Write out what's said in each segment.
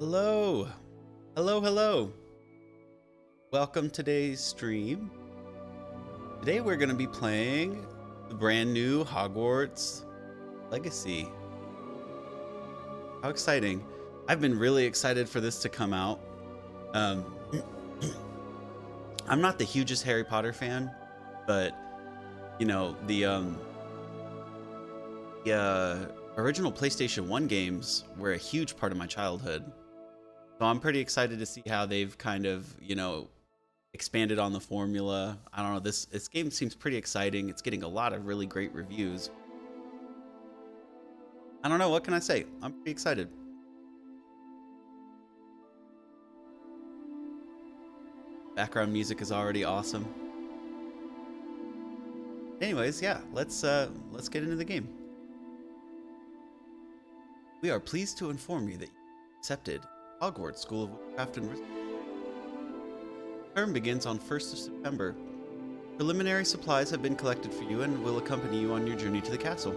Hello. Hello. Welcome to today's stream. Today we're going to be playing the brand new Hogwarts Legacy. How exciting. I've been really excited for this to come out. I'm not the hugest Harry Potter fan, but you know, the original PlayStation 1 games were a huge part of my childhood. So I'm pretty excited to see how they've kind of, expanded on the formula. I don't know, this game seems pretty exciting. It's getting a lot of really great reviews. I don't know, what can I say? I'm pretty excited. Background music is already awesome. Anyways, yeah, let's get into the game. We are pleased to inform you that you accepted Hogwarts School of Witchcraft and Wizardry. Term begins on 1st of September. Preliminary supplies have been collected for you and will accompany you on your journey to the castle.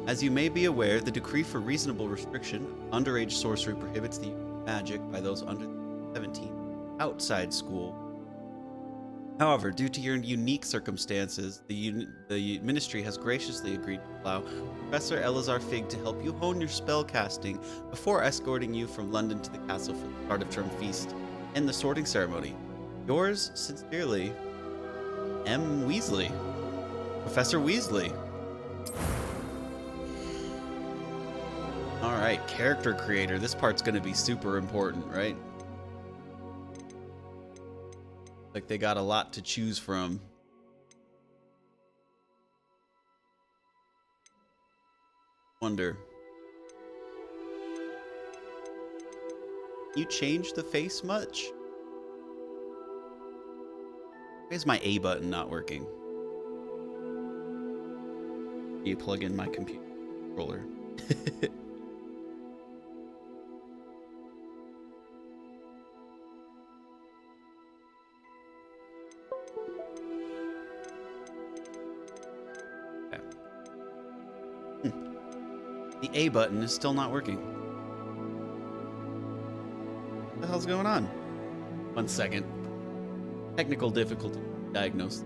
As you may be aware, the decree for reasonable restriction of underage sorcery prohibits the use of magic by those under 17 outside school. However, due to your unique circumstances, the ministry has graciously agreed to allow Professor Elazar Fig to help you hone your spell casting before escorting you from London to the castle for the start of term feast and the sorting ceremony. Yours sincerely, M. Weasley. Professor Weasley. Alright, character creator. This part's going to be super important, right? Like they got a lot to choose from. Wonder. You changed the face much? Why is my A button not working? You plug in my computer controller. The A button is still not working. What the hell's going on? 1 second. Technical difficulty diagnosed.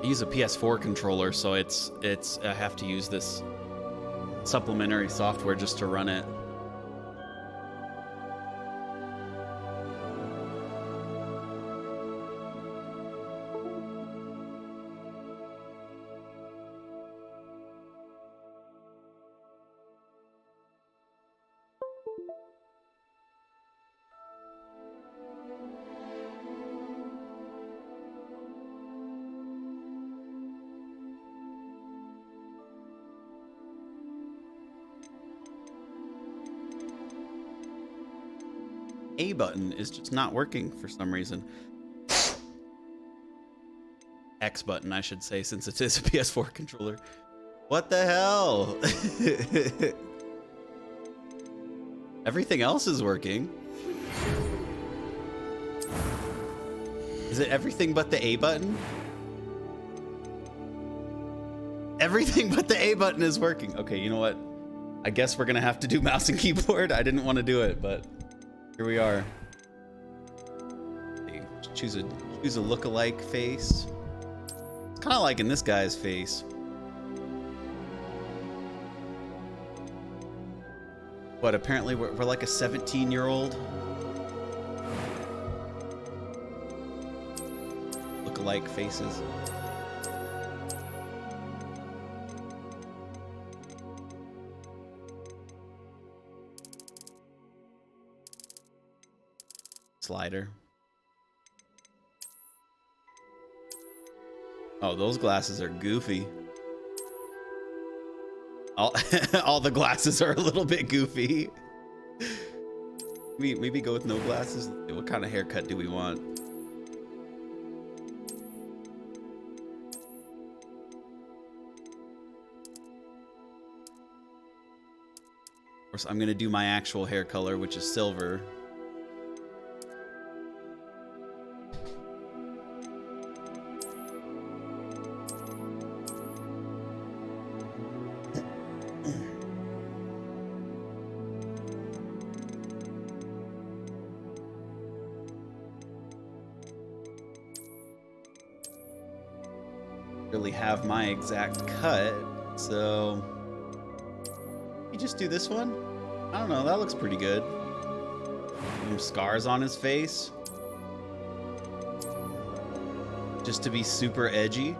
I use a PS4 controller, so it's I have to use this supplementary software just to run it. A button is just not working for some reason. X button, I should say, since it is a PS4 controller. What the hell? Everything else is working. Is it everything but the A button? Everything but the A button is working. Okay, you know what? I guess we're gonna have to do mouse and keyboard. I didn't want to do it, but here we are. Choose a look-alike face. It's kind of like in this guy's face. But apparently we're like a 17-year-old. Look-alike faces. Slider. Oh, those glasses are goofy. All the glasses are a little bit goofy. Maybe go with no glasses. What kind of haircut do we want? Of course, I'm gonna do my actual hair color, which is silver. really have my exact cut, so you just do this one. I don't know, that looks pretty good. Some scars on his face, just to be super edgy.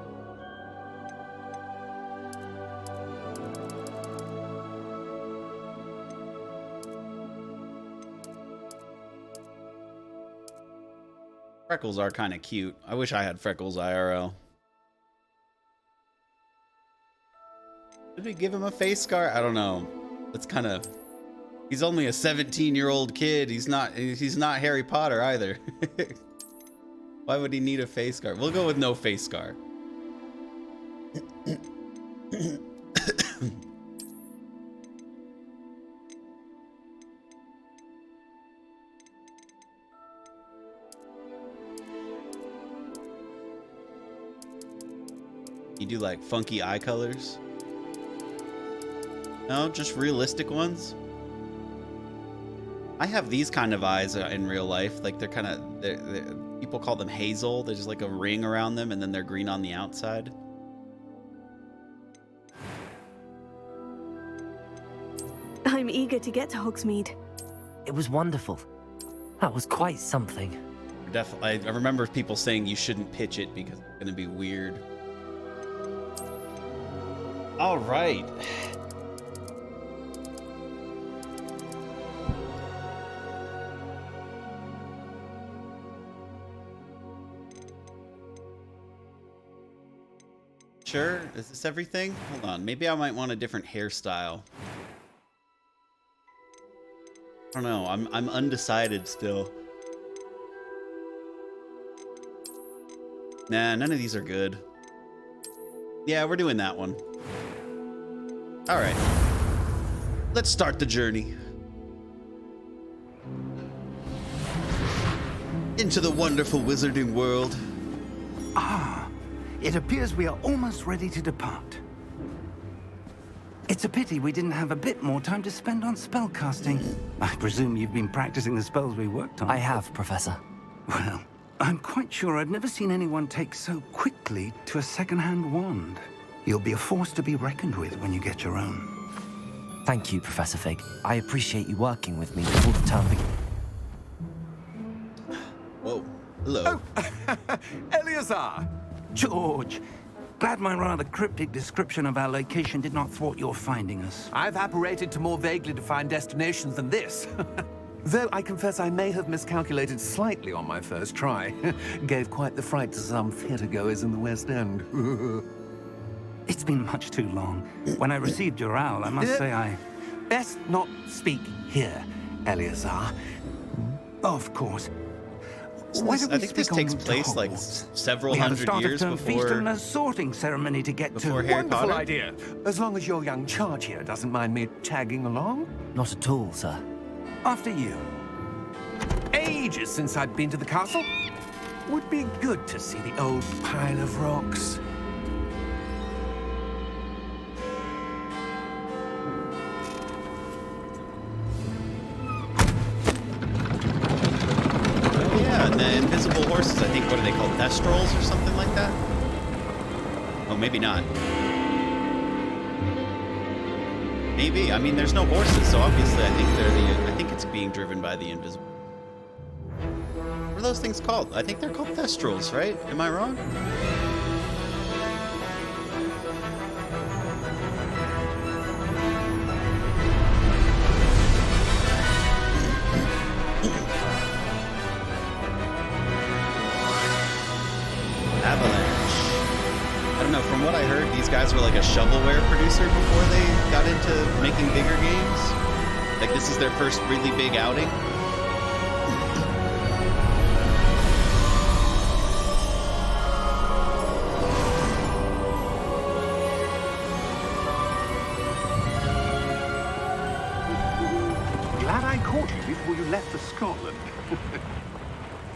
Freckles are kind of cute. I wish I had freckles IRL. Did we give him a face scar? I don't know. That's kind of... He's only a 17-year-old kid. He's not Harry Potter either. Why would he need a face scar? We'll go with no face scar. You do like funky eye colors? No, just realistic ones? I have these kind of eyes in real life. Like they're kind of, people call them hazel. There's just like a ring around them and then they're green on the outside. I'm eager to get to Hogsmeade. It was wonderful. That was quite something. Definitely, I remember people saying you shouldn't pitch it because it's gonna be weird. All right. Sure, is this everything? Hold on, maybe I might want a different hairstyle. I don't know, I'm undecided still. Nah, none of these are good. Yeah, we're doing that one. All right, let's start the journey. Into the wonderful wizarding world. Ah, it appears we are almost ready to depart. It's a pity we didn't have a bit more time to spend on spellcasting. I presume you've been practicing the spells we worked on. I have, Professor. Well, I'm quite sure I've never seen anyone take so quickly to a second-hand wand. You'll be a force to be reckoned with when you get your own. Thank you, Professor Fig. I appreciate you working with me before the term begins. Whoa, hello. Oh, Eleazar! George, glad my rather cryptic description of our location did not thwart your finding us. I've apparated to more vaguely defined destinations than this. Though I confess I may have miscalculated slightly on my first try. Gave quite the fright to some theatergoers in the West End. It's been much too long. When I received your owl, I must say I... Best not speak here, Eleazar. Of course. I think this takes place like several hundred years feast and a sorting ceremony to get to. Harry Wonderful Potter. idea. As long as your young charge here doesn't mind me tagging along. Not at all, sir. After you. Ages since I'd been to the castle. Would be good to see the old pile of rocks. And the invisible horses, I think, what are they called? Thestrals or something like that? Oh, maybe not. Maybe. I mean, there's no horses, so obviously I think it's being driven by the invisible. What are those things called? I think they're called Thestrals, right? Am I wrong? From what I heard, these guys were like a shovelware producer before they got into making bigger games. Like this is their first really big outing. Glad I caught you before you left for Scotland.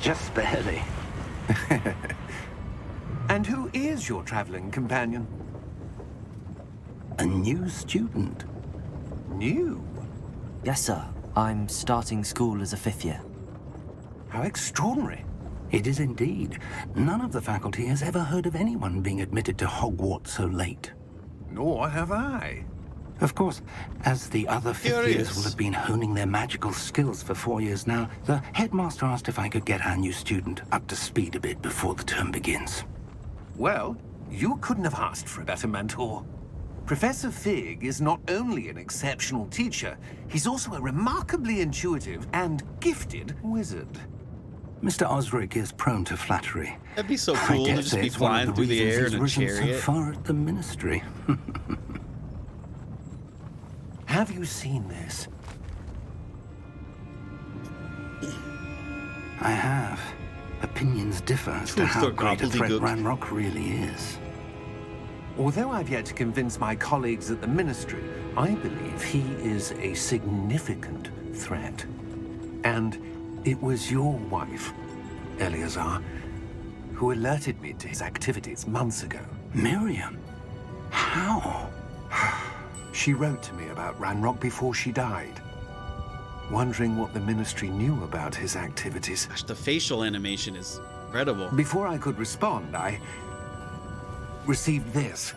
Just barely. And who is your traveling companion? A new student. New? Yes, sir. I'm starting school as a 5th year. How extraordinary. It is indeed. None of the faculty has ever heard of anyone being admitted to Hogwarts so late. Nor have I. Of course, as the other fifth years Curious. will have been honing their magical skills for 4 years now, the headmaster asked if I could get our new student up to speed a bit before the term begins. Well, you couldn't have asked for a better mentor. Professor Fig is not only an exceptional teacher, he's also a remarkably intuitive and gifted wizard. Mr. Osric is prone to flattery. That'd be so I cool dare to just say be it's one of flying through the reasons air he's in a risen chariot. so far at the ministry. Have you seen this? I have. Opinions differ as to Truth how or great a threat gobbledygook? Ranrock really is. Although I've yet to convince my colleagues at the Ministry, I believe he is a significant threat. And it was your wife, Eleazar, who alerted me to his activities months ago. Miriam? How? She wrote to me about Ranrock before she died, wondering what the Ministry knew about his activities. Gosh, the facial animation is incredible. Before I could respond, I received this.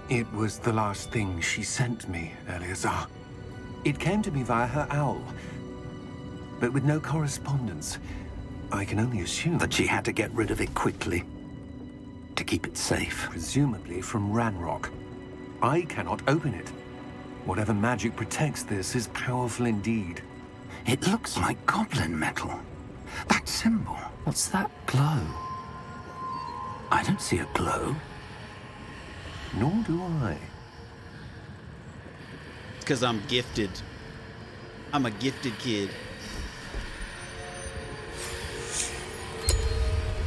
It was the last thing she sent me, Eleazar. It came to me via her owl, but with no correspondence. I can only assume That she had to get rid of it quickly. To keep it safe. presumably from Ranrock. I cannot open it. Whatever magic protects this is powerful indeed. It looks like goblin metal. That symbol. What's that glow? I don't see a glow. Nor do I. Because I'm gifted. I'm a gifted kid.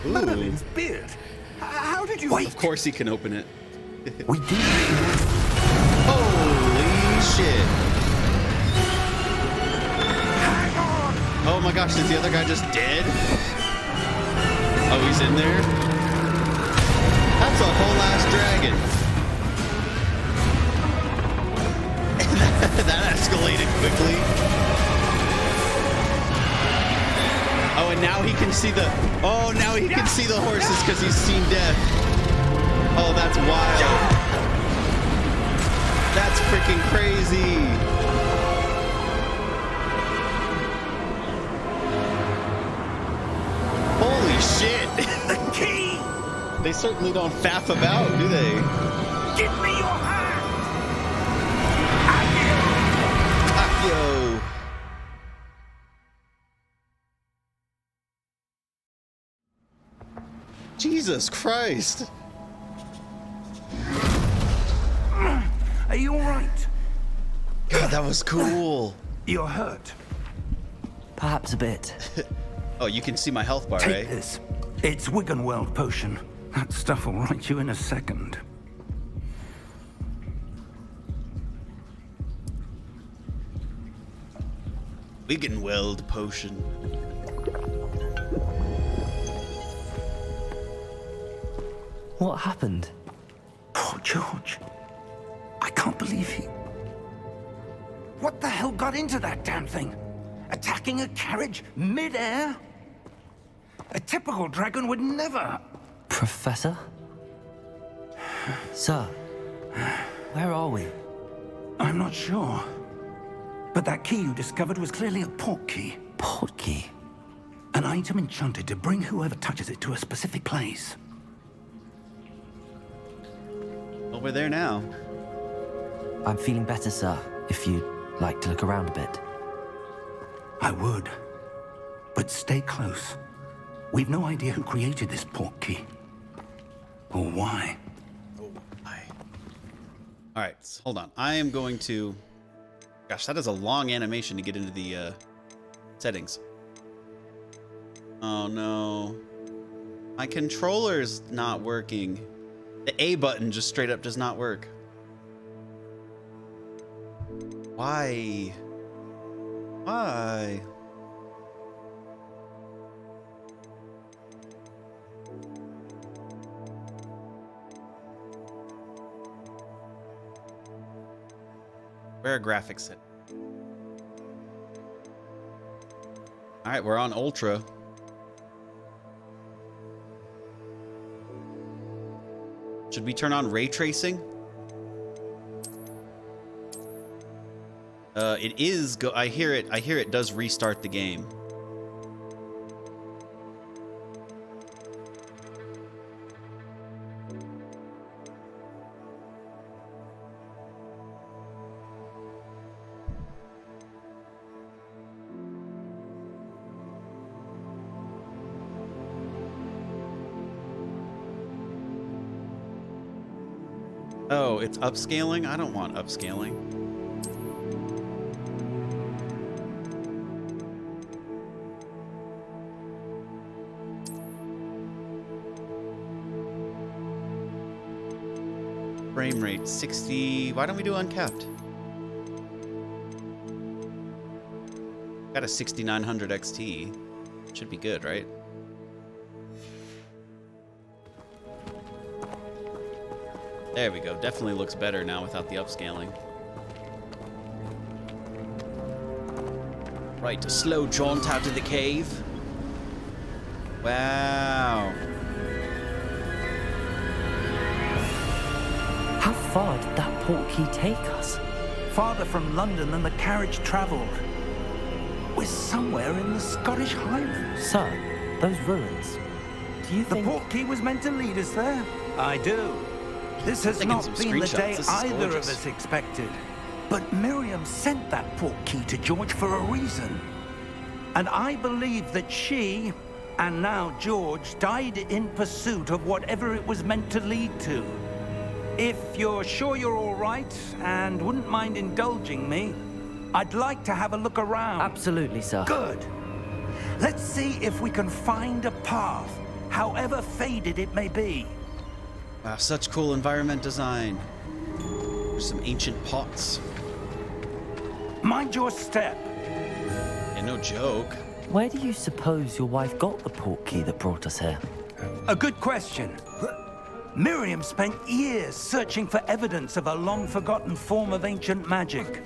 Ooh. Merlin's beard! How did you... Wait. Of course he can open it. We did. Holy shit. Oh my gosh, is the other guy just dead? Oh, he's in there? That's a whole ass dragon. That escalated quickly. Oh, and now he can see the... Oh, now he can see the horses because he's seen death. Oh, that's wild. That's freaking crazy. Holy shit. The key! They certainly don't faff about, do they? Give me your hand! Yo. Jesus Christ. Are you all right? God, that was cool. You're hurt. Perhaps a bit. Oh, you can see my health bar, Take eh? this. It's Wiggenweld potion. That stuff will right you in a second. Wiggenweld potion. What happened? Poor George. I can't believe he... What the hell got into that damn thing? Attacking a carriage mid-air? A typical dragon would never... Professor? Sir, where are we? I'm not sure. But that key you discovered was clearly a port key. Port key? An item enchanted to bring whoever touches it to a specific place. Well, we're there now. I'm feeling better, sir, if you'd like to look around a bit. I would. But stay close. We've no idea who created this port key. Or why. Oh, all right, hold on. I am going to... Gosh, that is a long animation to get into the settings. Oh, no. My controller's not working. The A button just straight up does not work. Why? Why? Where are graphics set? All right, we're on Ultra. Should we turn on ray tracing? It is I hear it does restart the game. Oh, it's upscaling? I don't want upscaling. Frame rate 60. Why don't we do uncapped? Got a 6900 XT. Should be good, right? There we go. Definitely looks better now without the upscaling. Right, a slow jaunt out of the cave. Wow. How far did that portkey take us? Farther from London than the carriage travelled. We're somewhere in the Scottish Highlands. Sir, those ruins. Do you The think... portkey was meant to lead us there? I do. This has Taking not some been the screenshots. day This is either of gorgeous. us expected. But Miriam sent that portkey to George for a reason. And I believe that she, and now George, died in pursuit of whatever it was meant to lead to. If you're sure you're all right and wouldn't mind indulging me, I'd like to have a look around. Absolutely, sir. Good. Let's see if we can find a path, however faded it may be. Wow, such cool environment design. There's some ancient pots. Mind your step. Yeah, no joke. Where do you suppose your wife got the portkey that brought us here? A good question. Miriam spent years searching for evidence of a long-forgotten form of ancient magic.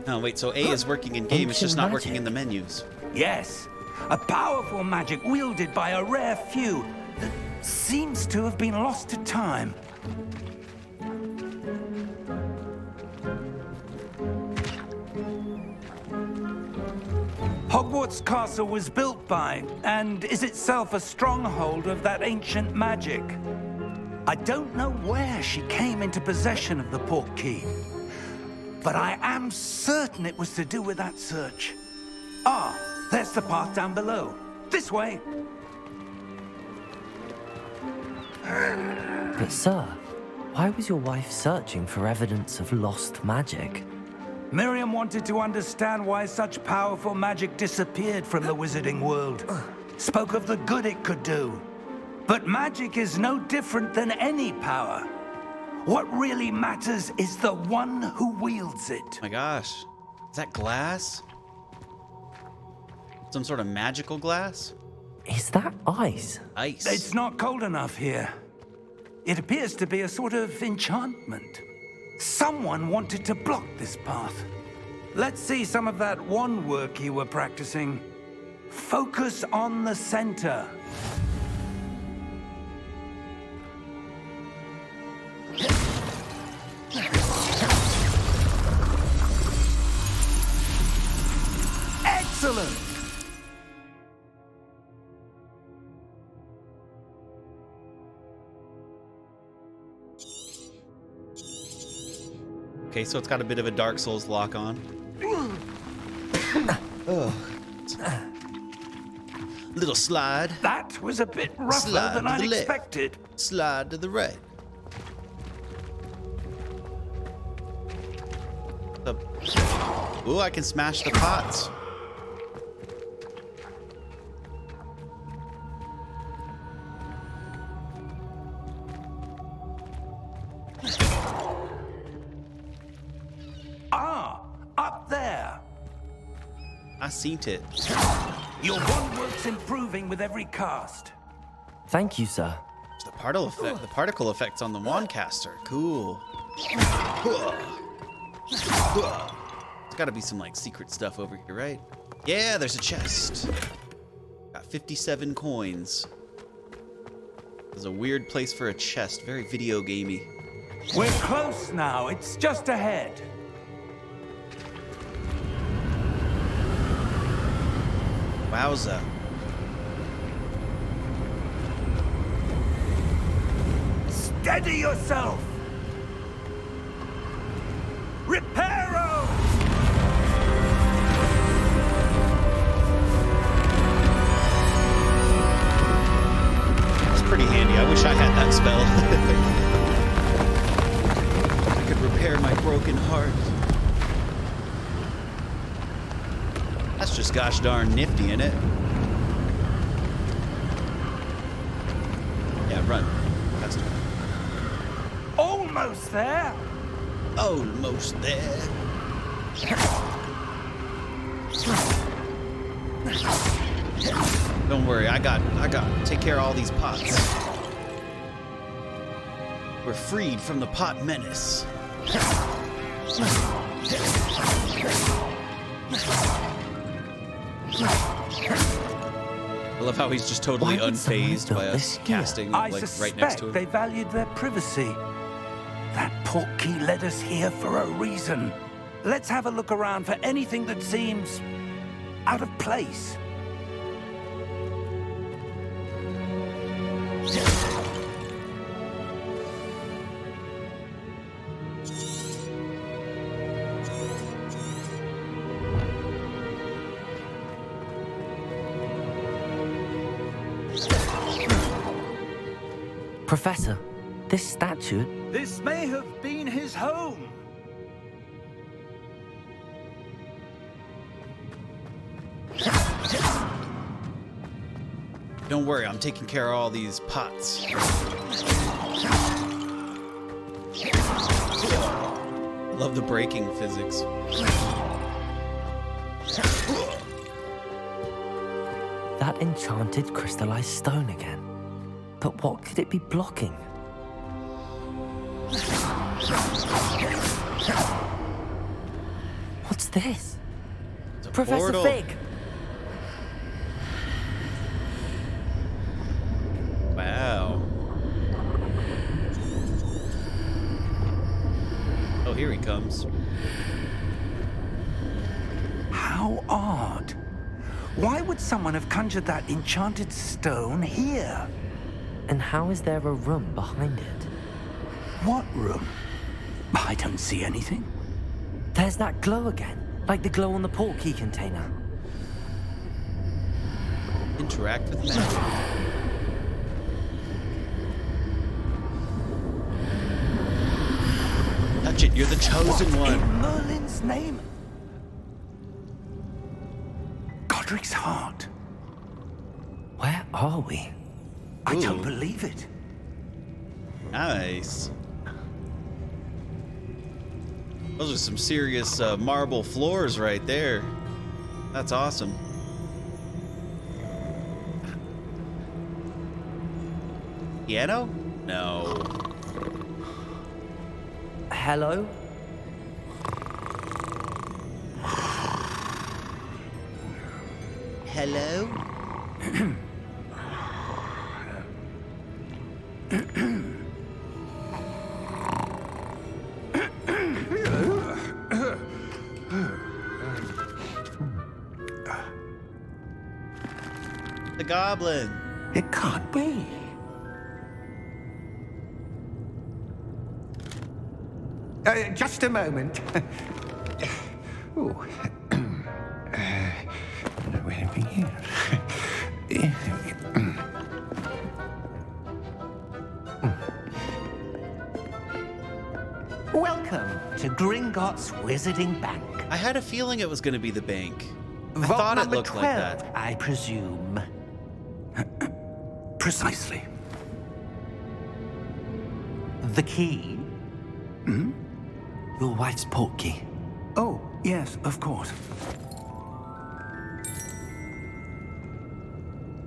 Oh, wait, so A is working in game, it's just Ancient not magic. working in the menus. Yes, a powerful magic wielded by a rare few that seems to have been lost to time. Hogwarts Castle was built by, and is itself a stronghold of that ancient magic. I don't know where she came into possession of the portkey, but I am certain it was to do with that search. Ah, there's the path down below. This way. But sir, why was your wife searching for evidence of lost magic? Miriam wanted to understand why such powerful magic disappeared from the wizarding world. Spoke of the good it could do. But magic is no different than any power. What really matters is the one who wields it. My gosh. Is that glass? Some sort of magical glass? Is that ice? Ice. It's not cold enough here. It appears to be a sort of enchantment. Someone wanted to block this path. Let's see some of that wand work you were practicing. Focus on the center. Excellent! Okay, so it's got a bit of a Dark Souls lock on. Oh. Little slide. That was a bit rougher Slide than to I'd the left. expected. Slide to the right. Ooh, I can smash the pots. Ah, up there. I seen it. Your wand work's improving with every cast. Thank you, sir. It's the particle effects on the wand caster. Cool. There's got to be some like secret stuff over here, right? Yeah, there's a chest. Got 57 coins. There's a weird place for a chest. Very video gamey. We're close now. It's just ahead. Wowza. Steady yourself! Reparo! It's pretty handy. I wish I had that spell. I could repair my broken heart. That's just gosh darn nifty, isn't it? Yeah, run. Faster. Almost there! Almost there. Don't worry, I got take care of all these pots. We're freed from the pot menace. I love how he's just totally Why would someone unfazed build by this us here? casting I like suspect right next to him. they valued their privacy. That portkey led us here for a reason. Let's have a look around for anything that seems out of place. Professor, this statue... This may have been his home. Don't worry, I'm taking care of all these pots. Love the braking physics. That enchanted crystallized stone again. But what could it be blocking? What's this? It's a Professor portal. Fig! Wow. Oh, here he comes. How odd. Why would someone have conjured that enchanted stone here? And how is there a room behind it? What room? I don't see anything. There's that glow again, like the glow on the portkey container. Interact with magic. Touch it, you're the chosen What one. in Merlin's name? Godric's heart. Where are we? I don't Ooh. believe it. Nice. Those are some serious marble floors right there. That's awesome. Piano? No. Hello? Hello? The goblin. It can't be. Just a moment. Oh. Where are we here? Welcome to Gringotts Wizarding Bank. I had a feeling it was going to be the bank. I Vault thought it number looked 12, like that. I presume. Precisely. The key? Your wife's portkey. Oh, yes, of course.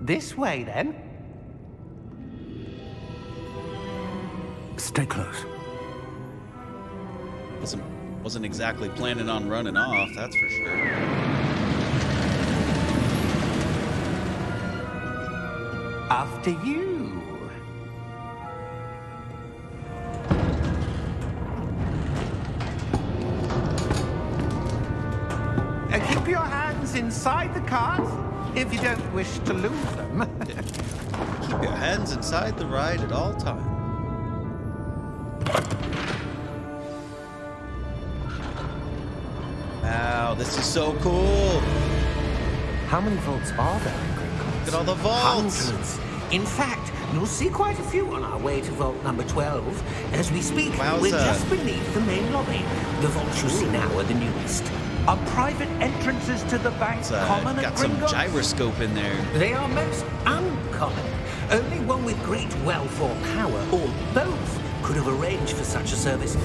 This way, then. Stay close. Wasn't exactly planning on running off, that's for sure. After you. inside the carts if you don't wish to lose them. Keep your hands inside the ride at all times. Wow, this is so cool. How many vaults are there in Gringotts? Look at all the vaults. Hundreds. In fact, you'll see quite a few on our way to vault number 12. As we speak, Wowza. we're just beneath the main lobby. The vaults you see now are the newest. Are private entrances to the bank It's, common at got some Gringotts? gyroscope in there. They are most uncommon. Only one with great wealth or power, or both, could have arranged for such a service.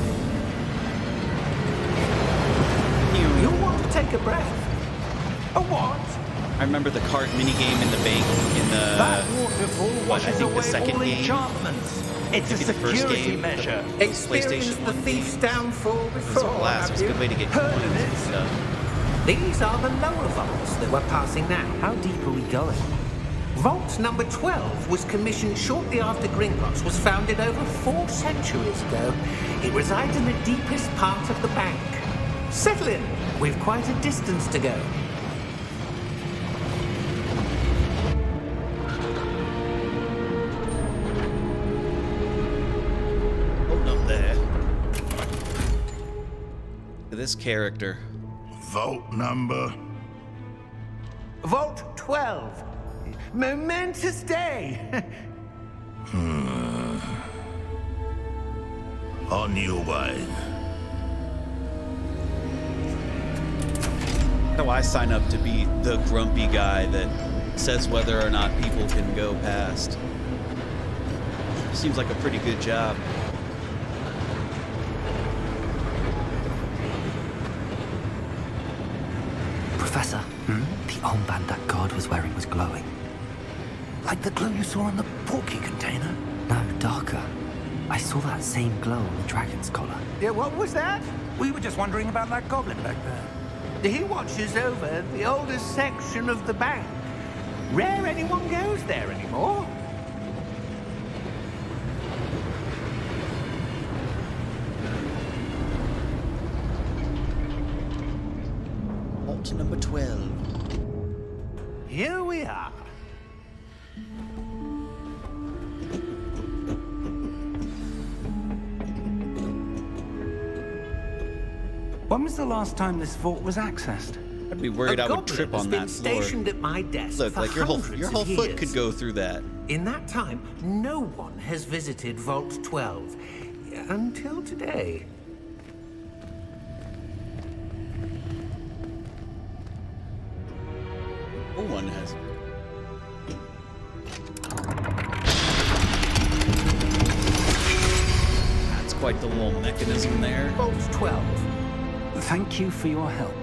You'll want to take a breath. A what? I remember the cart minigame in the bank in the That waterfall I washes think the away second all game. enchantments. It's a Maybe the first security game. measure. Experienced PlayStation the 1 thief's games. downfall It was a before, blast. It was a have good way to you? get Heard coins of and it? stuff. These are the lower vaults that we're passing now. How deep are we going? Vault number 12 was commissioned shortly after Gringotts was founded over 4 centuries ago. It resides in the deepest part of the bank. Settle in. We've quite a distance to go. Hold up there. Look at this character. Vault number. Vault 12. Momentous day. On your way. How do I sign up to be the grumpy guy that says whether or not people can go past? Seems like a pretty good job. Professor, the armband that guard was wearing was glowing. Like the glow you saw on the porky container? No, darker. I saw that same glow on the dragon's collar. Yeah, what was that? We were just wondering about that goblin back there. He watches over the oldest section of the bank. Rare anyone goes there anymore. Vault number 12. Here we are. When was the last time this vault was accessed? I'd be worried I would goblin trip has on been that floor. stationed at my desk Look, for like your whole hundreds of foot years. could go through that. In that time, no one has visited Vault 12 until today. No one has. That's quite the little mechanism there. Vault 12. Thank you for your help.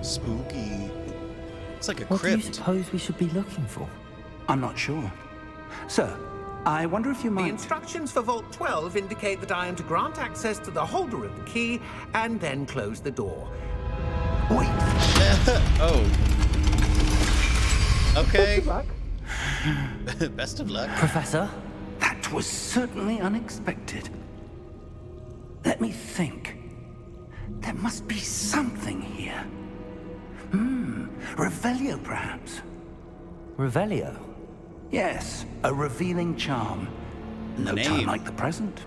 Spooky. It's like a What do you crypt. suppose we should be looking for? I'm not sure. Sir, I wonder if you The might... instructions for Vault 12 indicate that I am to grant access to the holder of the key and then close the door. Wait! Oh. Okay. Best of luck. Professor? That was certainly unexpected. Let me think. There must be something here. Revelio, perhaps? Revelio? Yes, a revealing charm. No time Name. like the present.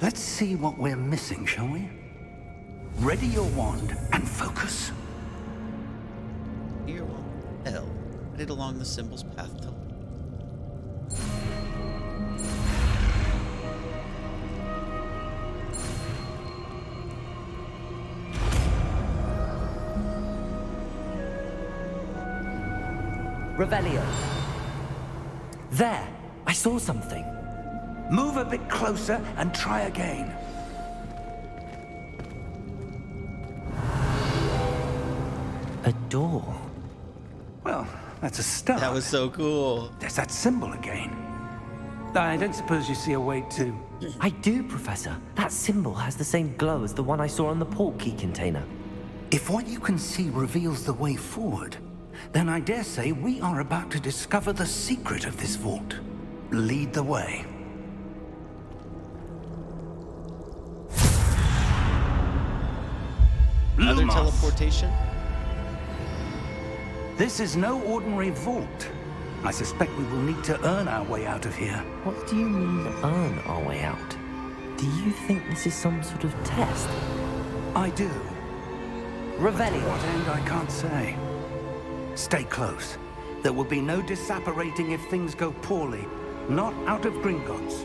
Let's see what we're missing, shall we? Ready your wand and focus. Here, hell. Headed along the symbol's path to. Revelio. There! I saw something. Move a bit closer and try again. A door. Well, that's a start. That was so cool. There's that symbol again. I don't suppose you see a way to... I do, Professor. That symbol has the same glow as the one I saw on the port key container. If what you can see reveals the way forward, then I dare say we are about to discover the secret of this vault. lead the way. Another Lumos. teleportation? This is no ordinary vault. I suspect we will need to earn our way out of here. What do you mean, earn our way out? Do you think this is some sort of test? I do. Revelio. What end, I can't say. Stay close. There will be no disapparating if things go poorly. Not out of Gringotts.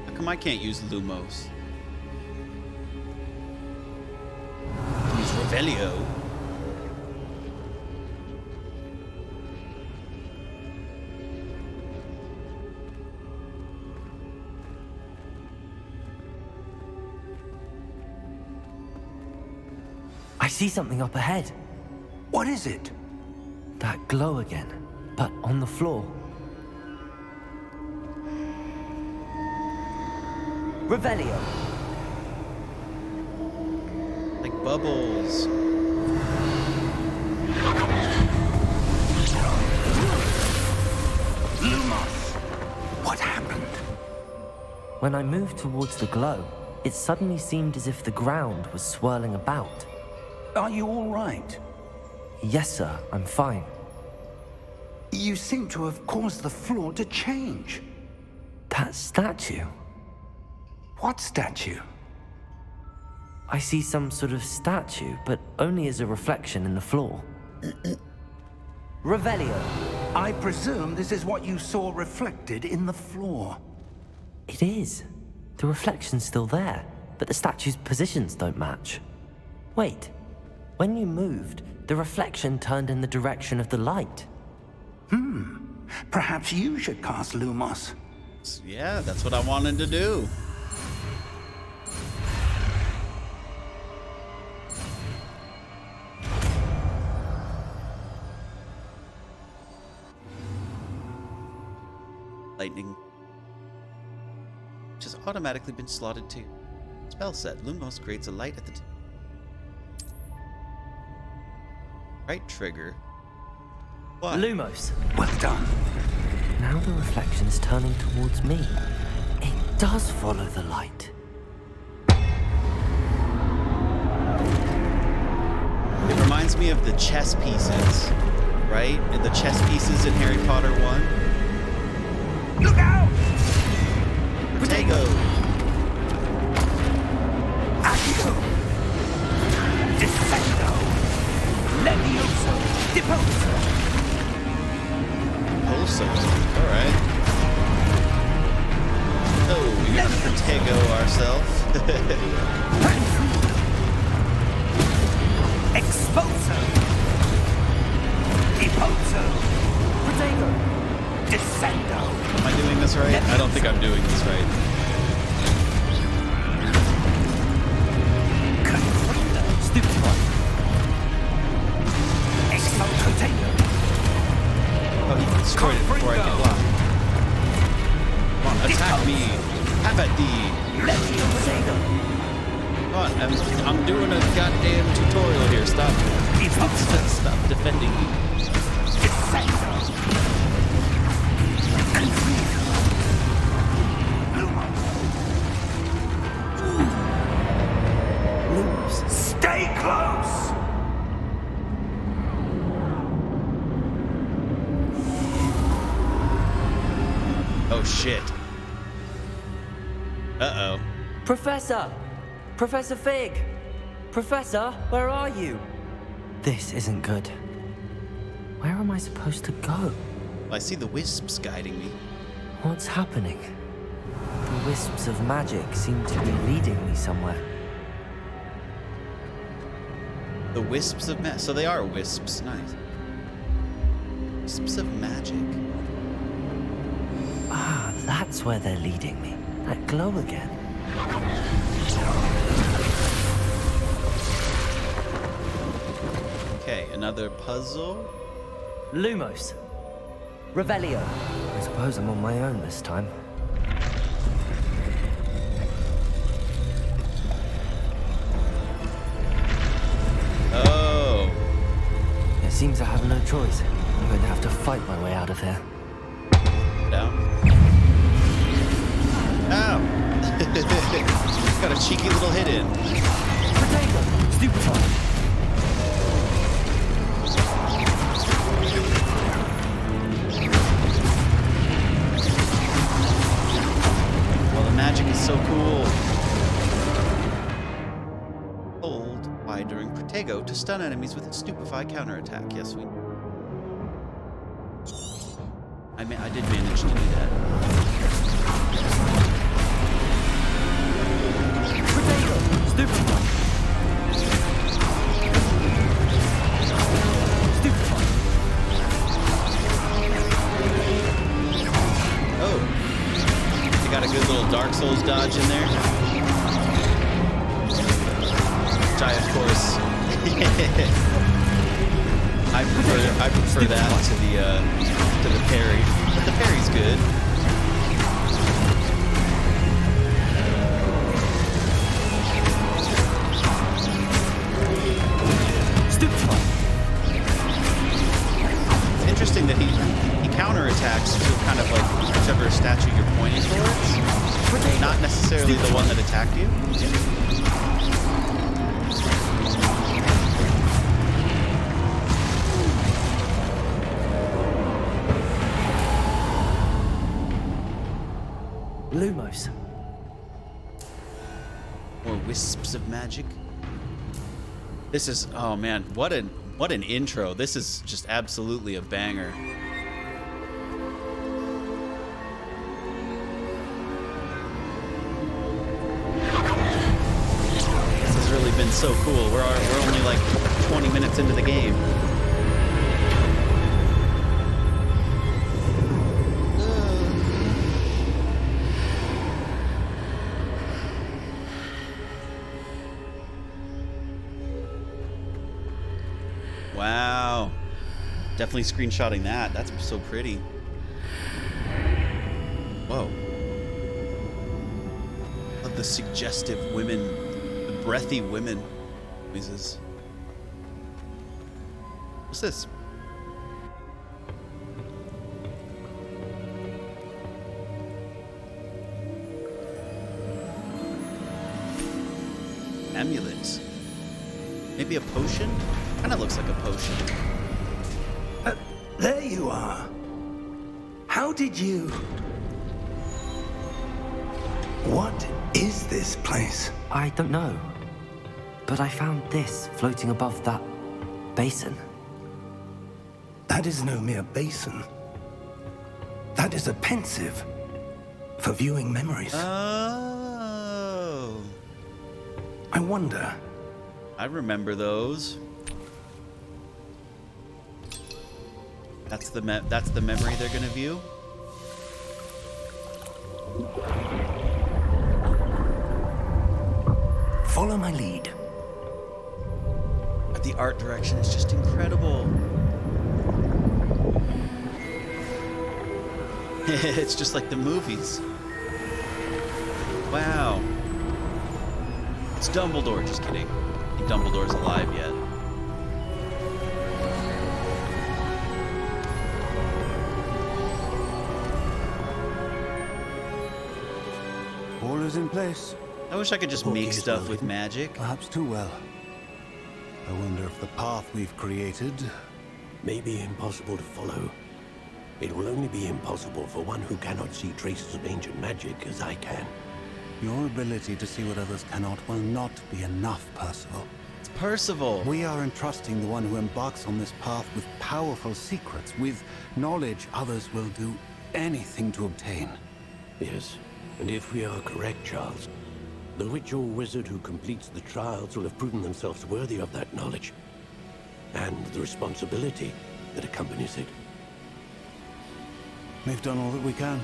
How come I can't use Lumos? Use Revelio. I see something up ahead. What is it? That glow again, but on the floor. Revelio. Like bubbles. Lumos! What happened? When I moved towards the glow, it suddenly seemed as if the ground was swirling about. Are you all right? Yes, sir, I'm fine. You seem to have caused the floor to change. That statue. What statue? I see some sort of statue, but only as a reflection in the floor. Revelio. I presume this is what you saw reflected in the floor. It is. The reflection's still there, but the statue's positions don't match. Wait. When you moved, the reflection turned in the direction of the light. Perhaps you should cast Lumos. Yeah, that's what I wanted to do. Lightning. Which has automatically been slotted to. Spell set. Lumos creates a light at the right trigger. What? Lumos. Well done. Now the reflection is turning towards me. It does follow the light. It reminds me of the chess pieces, right? The chess pieces in Harry Potter 1. Look out! Protego! Accio! Defendo! Levioso! Deposo! Also, alright. Oh, we're gonna Protego ourselves. Exposo! Deposo! Protego! Descendo! Am I doing this right? I don't think I'm doing this right. Confringo! Stupid one. Exfiltrator! Oh, he destroyed it before I could block. Come on, attack me! Have at thee! Levioso! Come on, I'm doing a goddamn tutorial here. Stop defending me. Descendo! Lumos. Stay close! Oh shit. Uh-oh. Professor! Professor Fig! Professor, where are you? This isn't good. Where am I supposed to go? I see the wisps guiding me. What's happening? The wisps of magic seem to be leading me somewhere. The wisps of magic. So they are wisps. Nice. Wisps of magic. Ah, that's where they're leading me. That glow again. Okay, another puzzle. Lumos. Revelio. I suppose I'm on my own this time. Oh. It seems have no choice. I'm going to have to fight my way out of here. Down. Ow! Got a cheeky little hit in. Potato! Stupefy! Well, the magic is so cool. Hold Y during Protego to stun enemies with a Stupefy counterattack. Yes, we. I did manage to do that. Potato! Stupefy! Stupefy! Oh, you got a good little Dark Souls dodge in there. Which I, of course, I prefer that to the parry. But the parry's good. It's interesting that he counterattacks to kind of like whichever statue you're pointing towards, not necessarily the one that attacked you. Lumos. More wisps of magic. This is, oh man, what an intro. This is just absolutely a banger. This has really been so cool. We're only like 20 minutes into the game. Wow. Definitely screenshotting that. That's so pretty. Whoa. Love the suggestive women, the breathy women noises. What's this? Amulet. Maybe a potion? Kind of looks like a potion. There you are. How did you... What is this place? I don't know. But I found this floating above that basin. That is no mere basin. That is a pensive for viewing memories. Oh. I wonder... I remember those. That's the memory they're gonna view. Follow my lead. But the art direction is just incredible. It's just like the movies. Wow. It's Dumbledore. Just kidding. I think Dumbledore's alive yet. All is in place. I wish I could just make stuff with magic. Perhaps too well. I wonder if the path we've created... may be impossible to follow. It will only be impossible for one who cannot see traces of ancient magic as I can. Your ability to see what others cannot will not be enough, Percival. It's Percival. We are entrusting the one who embarks on this path with powerful secrets, with knowledge others will do anything to obtain. Yes, and if we are correct, Charles, the witch or wizard who completes the trials will have proven themselves worthy of that knowledge, and the responsibility that accompanies it. We've done all that we can.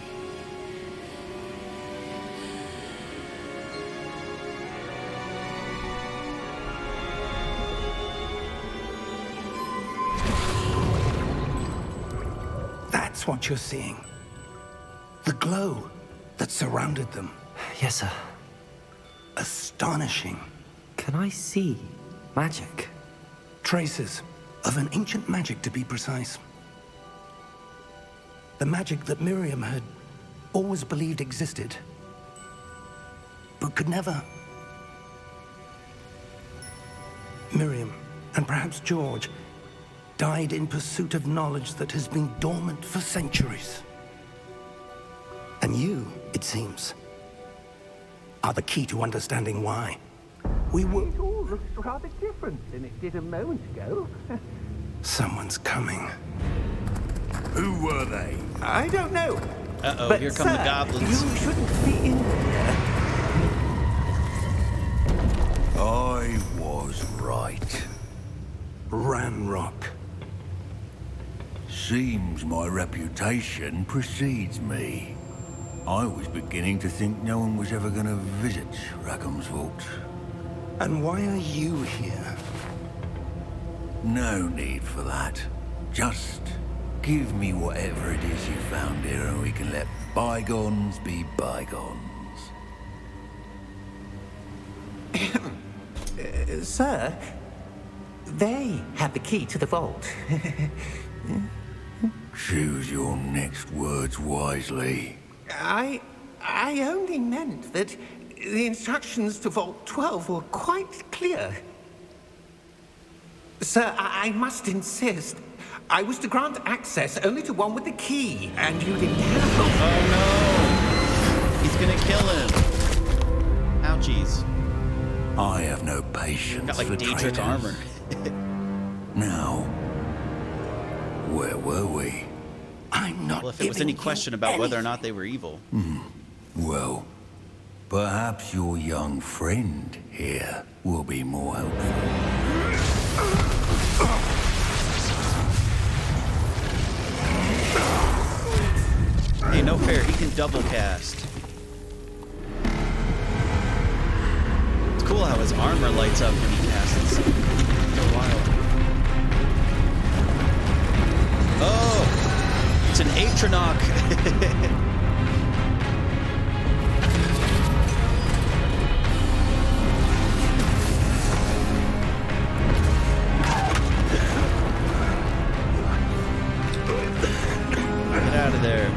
That's what you're seeing. The glow that surrounded them. Yes, sir. Astonishing. Can I see magic? Traces. Of an ancient magic, to be precise. The magic that Miriam had always believed existed, but could never. Miriam, and perhaps George, died in pursuit of knowledge that has been dormant for centuries. And you, it seems, are the key to understanding why. We were... It all looks rather different than it did a moment ago. Someone's coming. Who were they? I don't know. Uh-oh, But, here come the sir, goblins. You shouldn't be in here. I was right. Ranrock. Seems my reputation precedes me. I was beginning to think no one was ever going to visit Rackham's vault. And why are you here? No need for that. Just give me whatever it is you found here and we can let bygones be bygones. Sir, they have the key to the vault. Choose your next words wisely. I only meant that the instructions to Vault 12 were quite clear. Sir, I must insist. I was to grant access only to one with the key, and you didn't have it. Oh no! He's gonna kill him. Ouchies. I have no patience Got like for Daedric traitors. armor. Now, where were we? I'm not Well, if it was any question about whether or not they were evil. Well, perhaps your young friend here will be more helpful. Hey, no fair, he can double cast. It's cool how his armor lights up when he casts. It's so wild. Oh! It's an Atronach! Get out of there.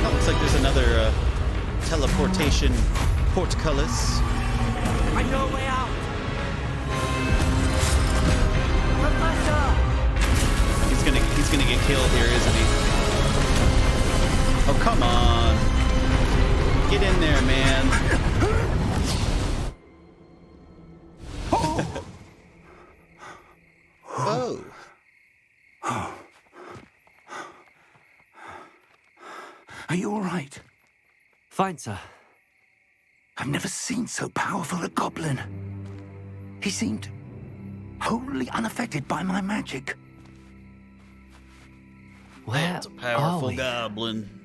Oh, looks like there's another teleportation portcullis. I know a way out! He's gonna get killed here, isn't he? Oh, come on. Get in there, man. Oh. Are you all right? Fine, sir. I've never seen so powerful a goblin. He seemed wholly unaffected by my magic. Where That's a powerful are we? goblin.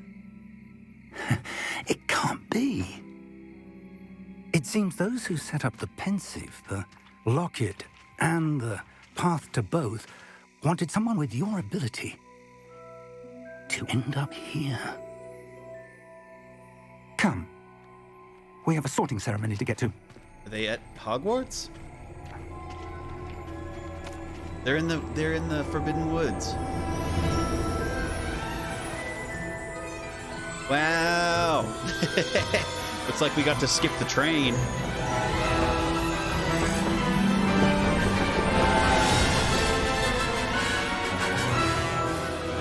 It can't be. It seems those who set up the pensive, the locket, and the path to both wanted someone with your ability to end up here. Come. We have a sorting ceremony to get to. Are they at Hogwarts? They're in the Forbidden Woods. Wow. Looks like we got to skip the train.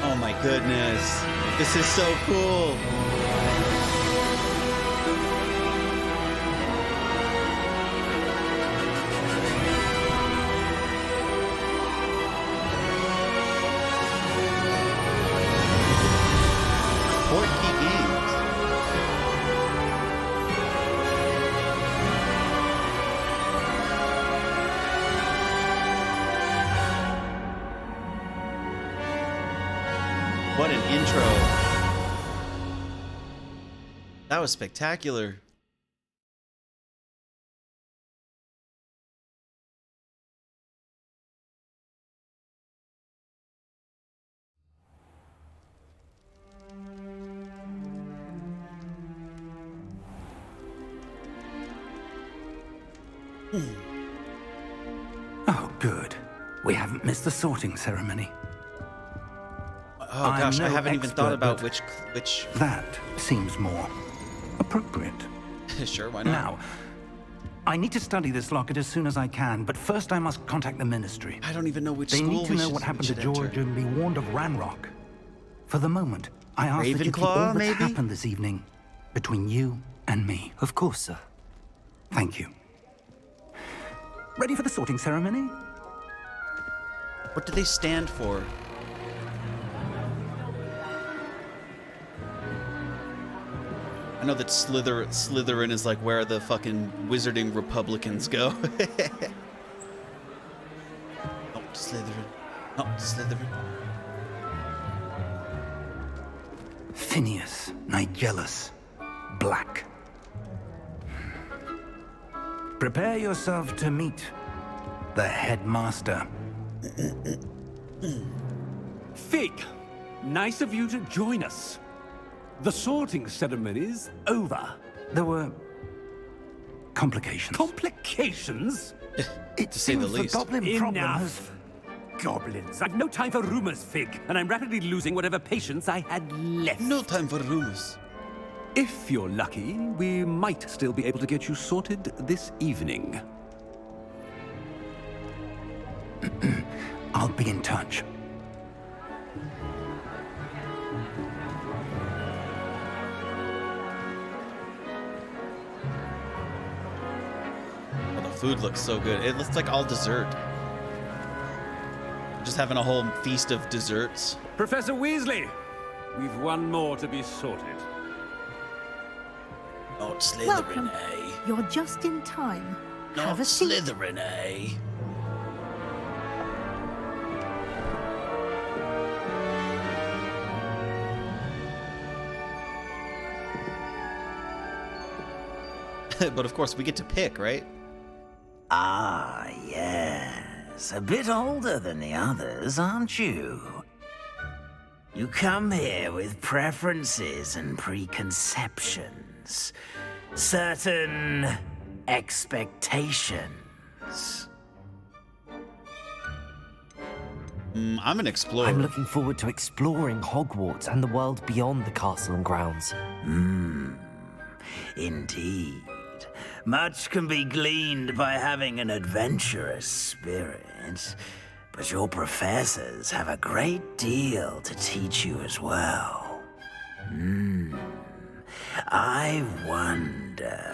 Oh my goodness. This is so cool. Portkey Games. What an intro. That was spectacular. Oh, Good. We haven't missed the sorting ceremony. Oh I'm gosh, I no haven't even thought expert, about but which. That seems more appropriate. Sure, why not? Now, I need to study this locket as soon as I can, but first I must contact the Ministry. I don't even know which They school need to we know should, what happened we to should George enter. and be warned of Ranrock. For the moment, I ask that you keep Ravenclaw, all that's maybe? happened this evening between you and me. Of course, sir. Thank you. Ready for the sorting ceremony? What do they stand for? I know that Slytherin is like where the fucking wizarding Republicans go. Not Slytherin. Not Slytherin. Phineas, Nigellus, Black. Prepare yourself to meet the headmaster. Fig, nice of you to join us. The sorting ceremony's over. There were complications. Complications? It To say the seems the least. goblin problem has... Enough. Goblins. I've no time for rumors, Fig, and I'm rapidly losing whatever patience I had left. No time for rumors. If you're lucky, we might still be able to get you sorted this evening. I'll be in touch. Oh, the food looks so good. It looks like all dessert. Just having a whole feast of desserts. Professor Weasley, we've one more to be sorted. Not Slytherin, Welcome. eh? You're just in time. Not Have a seat. Slytherin, eh? But of course, we get to pick, right? Ah, yes. A bit older than the others, aren't you? You come here with preferences and preconceptions. Certain expectations. I'm an explorer. I'm looking forward to exploring Hogwarts and the world beyond the castle and grounds. Indeed. Much can be gleaned by having an adventurous spirit, but your professors have a great deal to teach you as well. I wonder...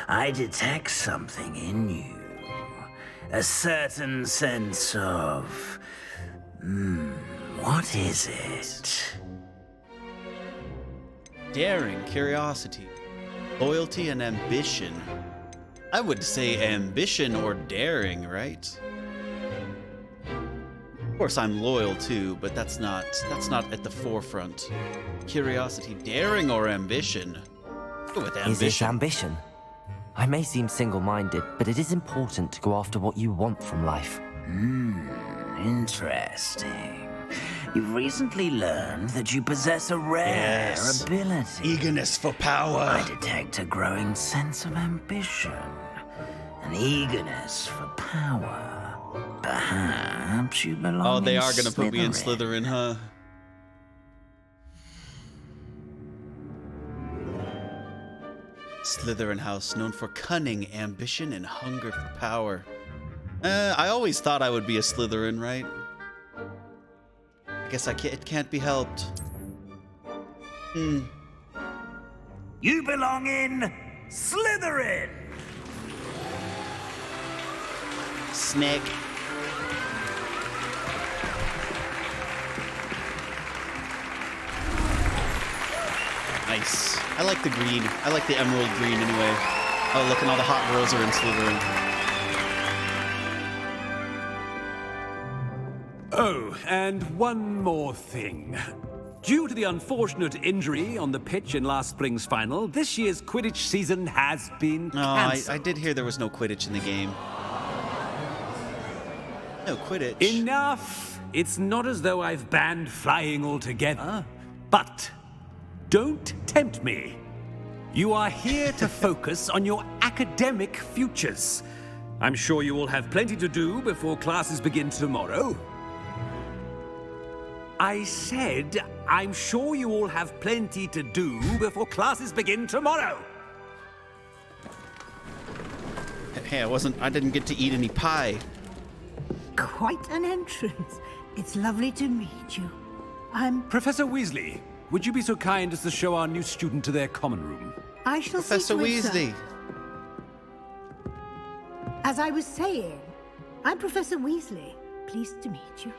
I detect something in you. A certain sense of... what is it? Daring, curiosity, loyalty, and ambition. I would say ambition or daring, right? Of course, I'm loyal too, but that's not at the forefront. Curiosity, daring, or ambition? Go with ambition. Is it ambition? I may seem single-minded, but it is important to go after what you want from life. Interesting. You've recently learned that you possess a rare ability. Eagerness for power. I detect a growing sense of ambition. An eagerness for power. Perhaps you belong Oh, they in are gonna put me in Slytherin. Slytherin, huh? Slytherin house, known for cunning, ambition, and hunger for power. I always thought I would be a Slytherin, right? I guess it can't be helped. You belong in Slytherin! Snake. Nice. I like the green. I like the emerald green anyway. Oh, look, and all the hot girls are in Slytherin. Oh, and one more thing. Due to the unfortunate injury on the pitch in last spring's final, this year's Quidditch season has been Oh, cancelled. I did hear there was no Quidditch in the game. No Quidditch. Enough! It's not as though I've banned flying altogether, but don't tempt me. You are here to focus on your academic futures. I'm sure you will have plenty to do before classes begin tomorrow. I said, I'm sure you all have plenty to do before classes begin tomorrow. Hey, I didn't get to eat any pie. Quite an entrance. It's lovely to meet you. Professor Weasley, would you be so kind as to show our new student to their common room? I shall Professor see to it, sir. Weasley. As I was saying, I'm Professor Weasley. Pleased to meet you.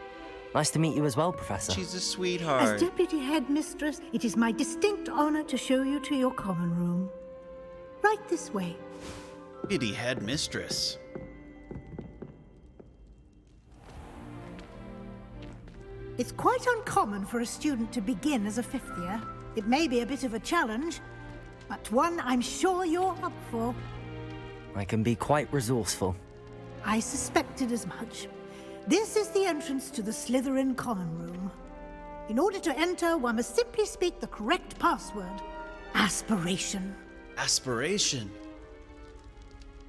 Nice to meet you as well, Professor. She's a sweetheart. As Deputy Headmistress, it is my distinct honor to show you to your common room. Right this way. Deputy Headmistress. It's quite uncommon for a student to begin as a fifth year. It may be a bit of a challenge, but one I'm sure you're up for. I can be quite resourceful. I suspected as much. This is the entrance to the Slytherin common room. In order to enter, one must simply speak the correct password. Aspiration. Aspiration.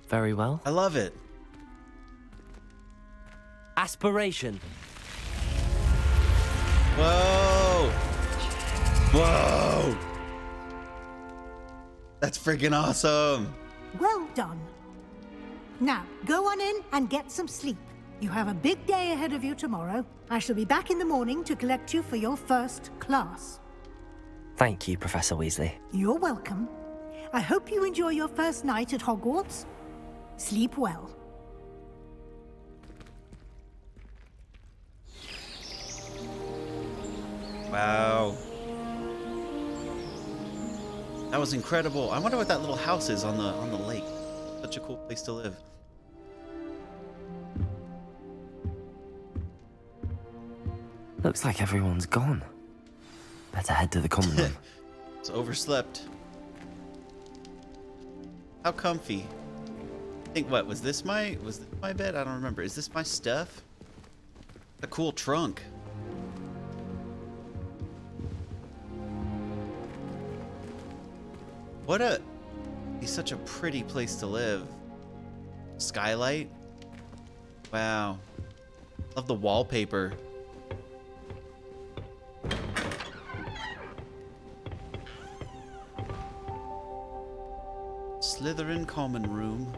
Very well. I love it. Aspiration. Whoa! Whoa! That's freaking awesome! Well done. Now, go on in and get some sleep. You have a big day ahead of you tomorrow. I shall be back in the morning to collect you for your first class. Thank you, Professor Weasley. You're welcome. I hope you enjoy your first night at Hogwarts. Sleep well. Wow. That was incredible. I wonder what that little house is on the lake. Such a cool place to live. Looks like everyone's gone. Better head to the common room. It's overslept. How comfy. I think was this my bed? I don't remember. Is this my stuff? A cool trunk. It's such a pretty place to live. Skylight. Wow. Love the wallpaper. Slytherin common room.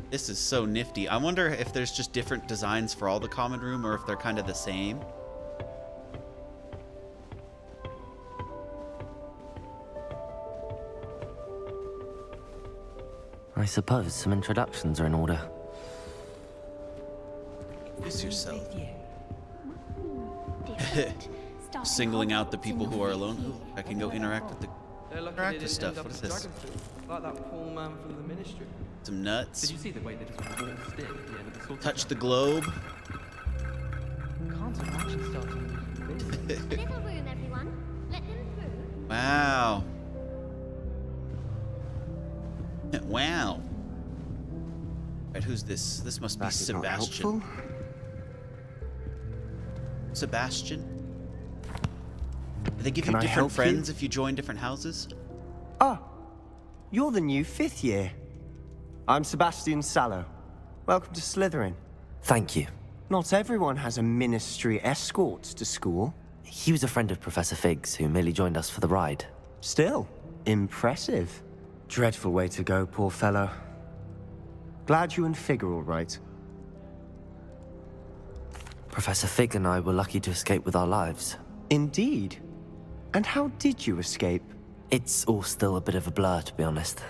This is so nifty. I wonder if there's just different designs for all the common room or if they're kind of the same. I suppose some introductions are in order. Introduce yourself. Singling out the people who are alone. Ooh, I can go interact with stuff. What is this? Like that poor man from the ministry. Some nuts. Did you see the way they just walked in at the end of the sword? Touch the globe. Can't imagine starting. Little room, everyone. Let them through. Wow. Wow. Right, who's this? This must be Sebastian. Sebastian? Do they give you different friends if you join different houses? Ah, you're the new fifth year. I'm Sebastian Sallow. Welcome to Slytherin. Thank you. Not everyone has a ministry escort to school. He was a friend of Professor Fig's who merely joined us for the ride. Still, impressive. Dreadful way to go, poor fellow. Glad you and Fig are all right. Professor Fig and I were lucky to escape with our lives. Indeed. And how did you escape? It's all still a bit of a blur, to be honest.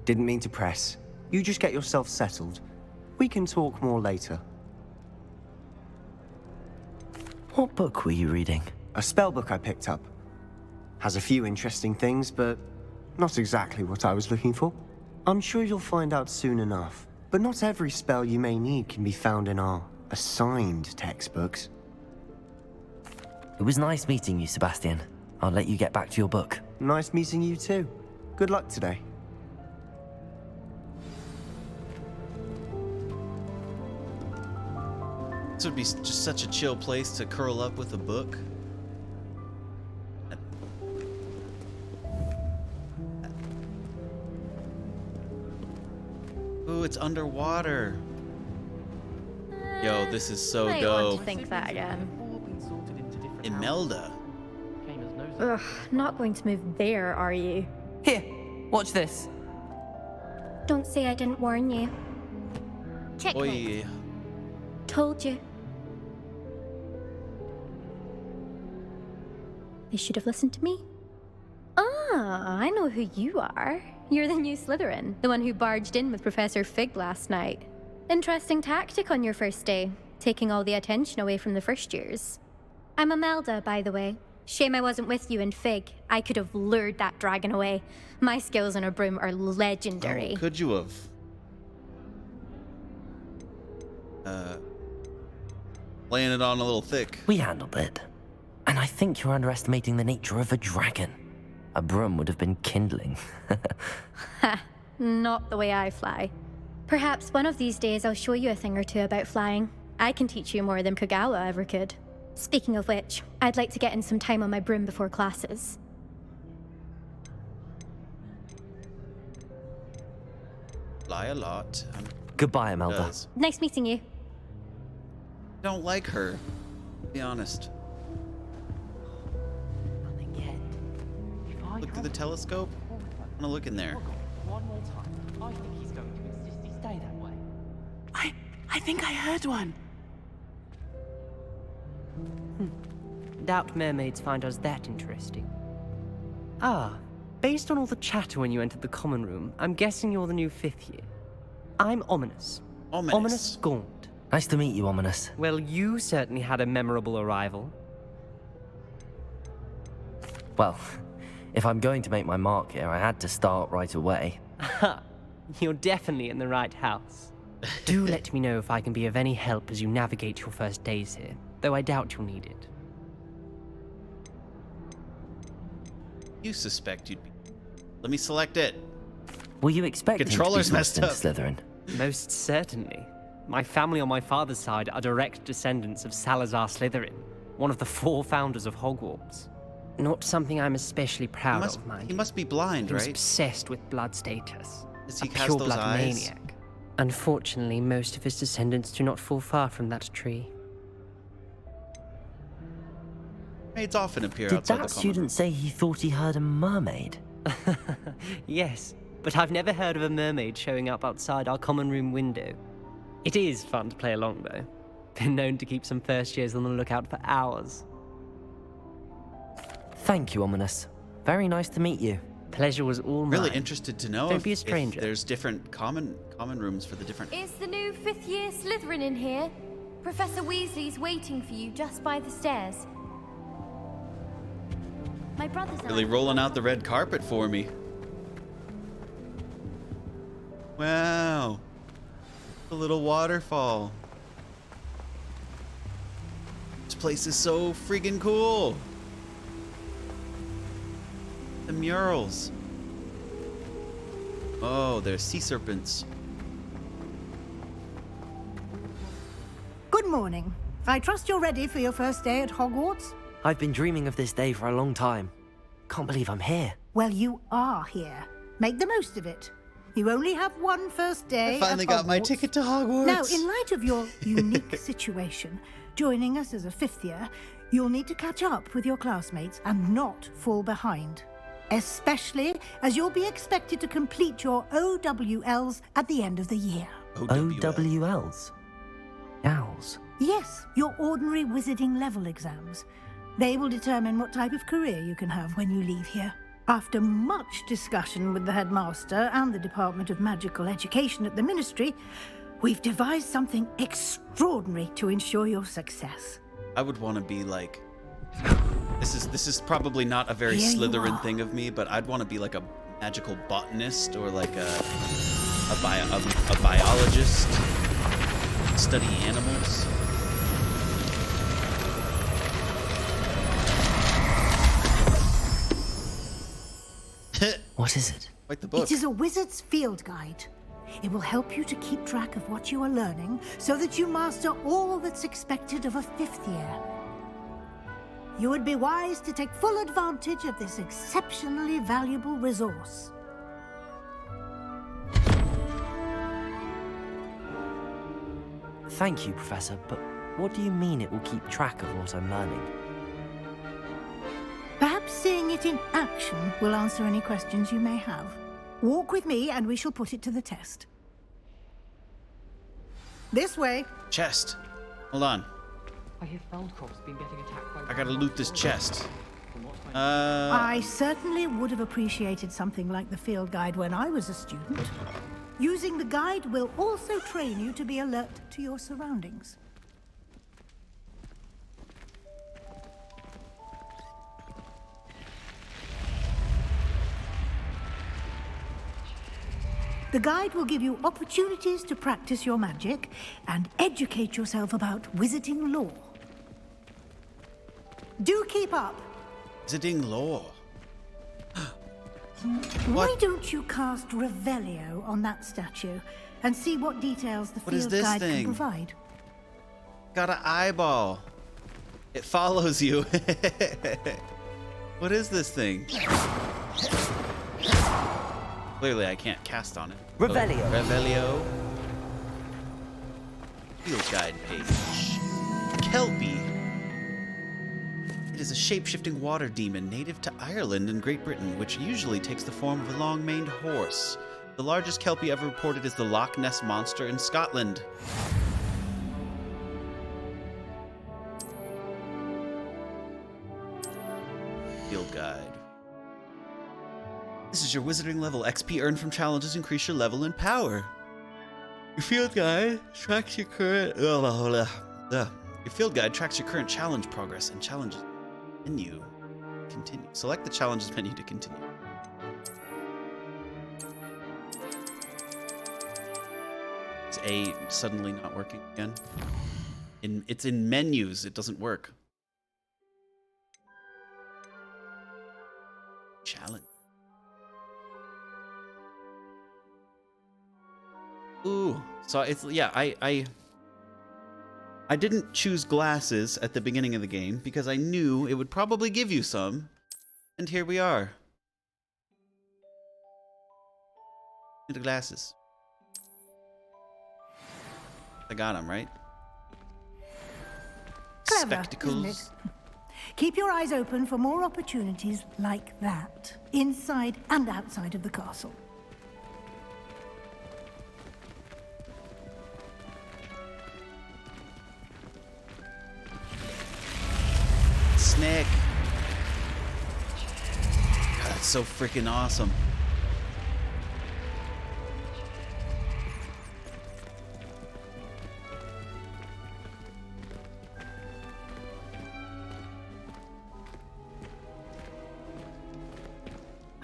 Didn't mean to press. You just get yourself settled. We can talk more later. What book were you reading? A spell book I picked up. Has a few interesting things, but not exactly what I was looking for. I'm sure you'll find out soon enough. But not every spell you may need can be found in our assigned textbooks. It was nice meeting you, Sebastian. I'll let you get back to your book. Nice meeting you too. Good luck today. This would be just such a chill place to curl up with a book. Ooh, it's underwater. Yo, this is so Might dope. want to think that again. Imelda. Ugh, not going to move there, are you? Here, watch this. Don't say I didn't warn you. Checkmate. Oi. Told you. They should have listened to me. Ah, I know who you are. You're the new Slytherin, the one who barged in with Professor Fig last night. Interesting tactic on your first day, taking all the attention away from the first years. I'm Imelda, by the way. Shame I wasn't with you in Fig. I could have lured that dragon away. My skills on a broom are legendary. Oh, could you have? Laying it on a little thick. We handled it. And I think you're underestimating the nature of a dragon. A broom would have been kindling. Ha, not the way I fly. Perhaps one of these days I'll show you a thing or two about flying. I can teach you more than Kagawa ever could. Speaking of which, I'd like to get in some time on my broom before classes. Fly a lot. Goodbye, Imelda. Does. Nice meeting you. Don't like her. To be honest. Look through the telescope. I want to look in there. One more time. I think he's going to insist he stay that way. I think I heard one. Doubt mermaids find us that interesting. Ah, based on all the chatter when you entered the common room, I'm guessing you're the new 5th year. I'm Ominous. Ominous Gaunt. Nice to meet you, Ominous. Well, you certainly had a memorable arrival. Well, if I'm going to make my mark here, I had to start right away. Ha! You're definitely in the right house. Do let me know if I can be of any help as you navigate your first days here, though I doubt you'll need it. You suspect you'd be. Let me select it. Were you expecting Controller's to be messed thrust up. into Slytherin? Most certainly. My family on my father's side are direct descendants of Salazar Slytherin, one of the 4 founders of Hogwarts. Not something I'm especially proud of, mind He you. must be blind, He was right? obsessed with blood status. Does he a cast pure those blood eyes? maniac. Unfortunately, most of his descendants do not fall far from that tree. Maids often appear Did outside the that common student say he thought he heard a mermaid? Yes, but I've never heard of a mermaid showing up outside our common room window. It is fun to play along, though. Been known to keep some first years on the lookout for hours. Thank you, Ominous. Very nice to meet you. Pleasure was all mine. Really interested to know Don't if, be a if stranger. there's different common rooms for the different. Is the new 5th year Slytherin in here? Professor Weasley's waiting for you just by the stairs. My brother's Really rolling out the red carpet for me. Wow. A little waterfall. This place is so friggin' cool. The murals. Oh, there's sea serpents. Good morning. I trust you're ready for your first day at Hogwarts? I've been dreaming of this day for a long time. Can't believe I'm here. Well, you are here. Make the most of it. You only have one first day. I finally got my ticket to Hogwarts. Now, in light of your unique situation, joining us as a 5th year, you'll need to catch up with your classmates and not fall behind. Especially as you'll be expected to complete your OWLs at the end of the year. OWLs? Owls? Yes, your ordinary wizarding level exams. They will determine what type of career you can have when you leave here. After much discussion with the headmaster and the Department of Magical Education at the Ministry, we've devised something extraordinary to ensure your success. I would want to be like. This is probably not a very Here you Slytherin are. thing of me, but I'd want to be like a magical botanist or like a biologist. Study animals. What is it? Like the book. It is a wizard's field guide. It will help you to keep track of what you are learning so that you master all that's expected of a 5th year. You would be wise to take full advantage of this exceptionally valuable resource. thank you, Professor, but what do you mean it will keep track of what I'm learning? Perhaps seeing it in action will answer any questions you may have. Walk with me and we shall put it to the test. This way. Chest. Hold on. I hear Feldcroft's been getting attacked by... I gotta loot this chest. I certainly would have appreciated something like the field guide when I was a student. Using the guide will also train you to be alert to your surroundings. The guide will give you opportunities to practice your magic and educate yourself about wizarding lore. Do keep up. Wizarding lore. Why don't you cast Revelio on that statue and see what details the field guide can provide? Got an eyeball. It follows you. What is this thing? Clearly I can't cast on it. Revelio. Oh, Revelio. Field guide page. Kelpie. It is a shape-shifting water demon native to Ireland and Great Britain, which usually takes the form of a long-maned horse. The largest Kelpie ever reported is the Loch Ness Monster in Scotland. Field guide. This is your wizarding level. XP earned from challenges increase your level and power. Your field guide tracks your current... Your field guide tracks your current challenge progress and challenges menu. Continue. Select the challenges menu to continue. Is A suddenly not working again? It's in menus. It doesn't work. Challenge. Ooh, so it's, yeah, I didn't choose glasses at the beginning of the game because I knew it would probably give you some, and here we are. The glasses. I got them, right? Clever, Spectacles. isn't it? Keep your eyes open for more opportunities like that, inside and outside of the castle. Snake. God, that's so freaking awesome.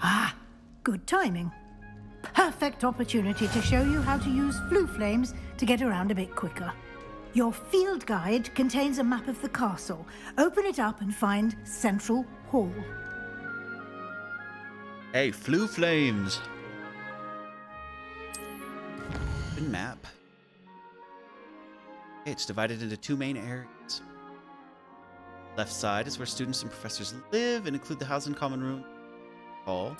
Ah, good timing. Perfect opportunity to show you how to use flue flames to get around a bit quicker. Your field guide contains a map of the castle. Open it up and find Central Hall. Hey, flue flames. Good map. Okay, it's divided into two main areas. Left side is where students and professors live and include the house and common room hall.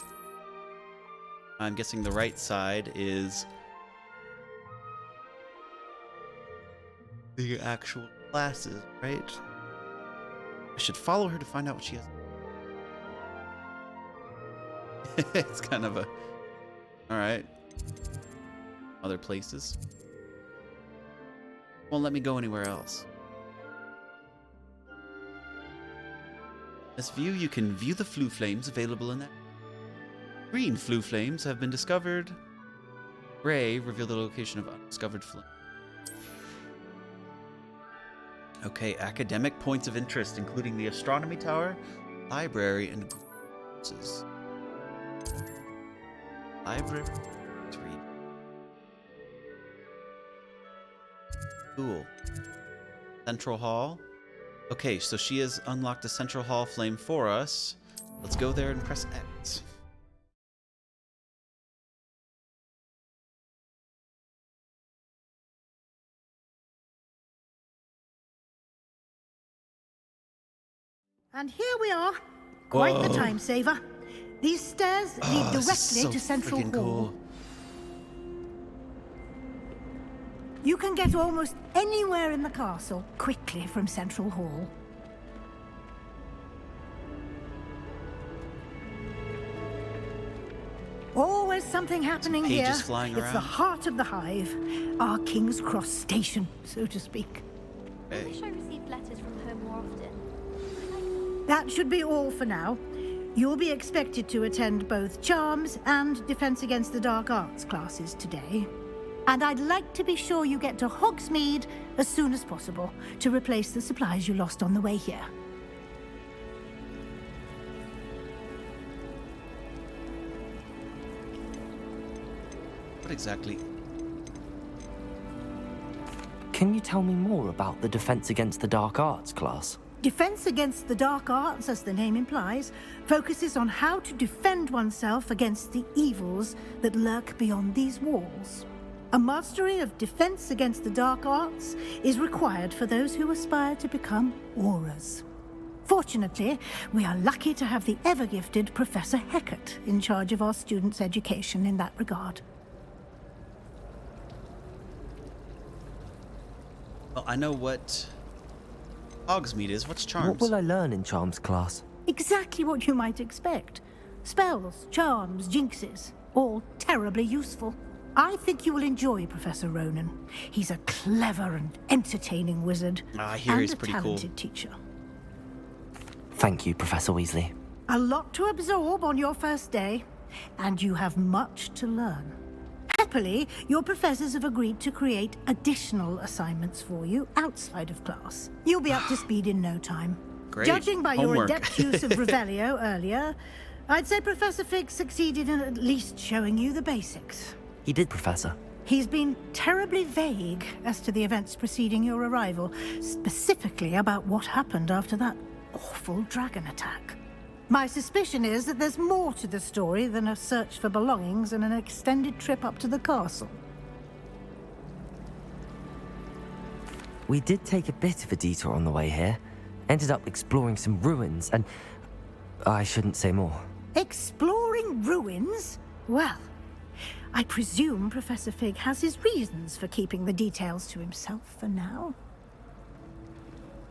I'm guessing the right side is the actual classes, right? I should follow her to find out what she has. It's kind of a... Alright. Other places. Won't let me go anywhere else. This view, you can view the flue flames available in that. Green flue flames have been discovered. Gray reveal the location of undiscovered flame. Okay, academic points of interest, including the astronomy tower, library, and courses. Library. Let's read. Cool. Central Hall. Okay, so she has unlocked the Central Hall flame for us. Let's go there and press X. And here we are. Quite the Whoa. time saver. These stairs lead This is directly so to Central freaking Hall. cool. You can get almost anywhere in the castle quickly from Central Hall. Always something happening here. Pages flying It's the around. heart of the hive, our King's Cross station, so to speak. I wish I received letters from her more often. That should be all for now. You'll be expected to attend both Charms and Defense Against the Dark Arts classes today. And I'd like to be sure you get to Hogsmeade as soon as possible to replace the supplies you lost on the way here. What exactly? Can you tell me more about the Defense Against the Dark Arts class? Defense Against the Dark Arts, as the name implies, focuses on how to defend oneself against the evils that lurk beyond these walls. A mastery of Defense Against the Dark Arts is required for those who aspire to become Aurors. Fortunately, we are lucky to have the ever-gifted Professor Hecat in charge of our students' education in that regard. Well, I know what Hogsmeade is. What's Charms? What will I learn in Charms class? Exactly what you might expect. Spells, charms, jinxes, all terribly useful. I think you will enjoy Professor Ronan. He's a clever and entertaining wizard. I hear and he's a pretty cool. talented teacher. Thank you, Professor Weasley. A lot to absorb on your first day, and you have much to learn. Happily, your professors have agreed to create additional assignments for you outside of class. You'll be up to speed in no time. Great. Judging by your Homework. adept use of Revelio earlier, I'd say Professor Fig succeeded in at least showing you the basics. He did, Professor. He's been terribly vague as to the events preceding your arrival, specifically about what happened after that awful dragon attack. My suspicion is that there's more to the story than a search for belongings and an extended trip up to the castle. We did take a bit of a detour on the way here. Ended up exploring some ruins and... I shouldn't say more. Exploring ruins? Well, I presume Professor Fig has his reasons for keeping the details to himself for now.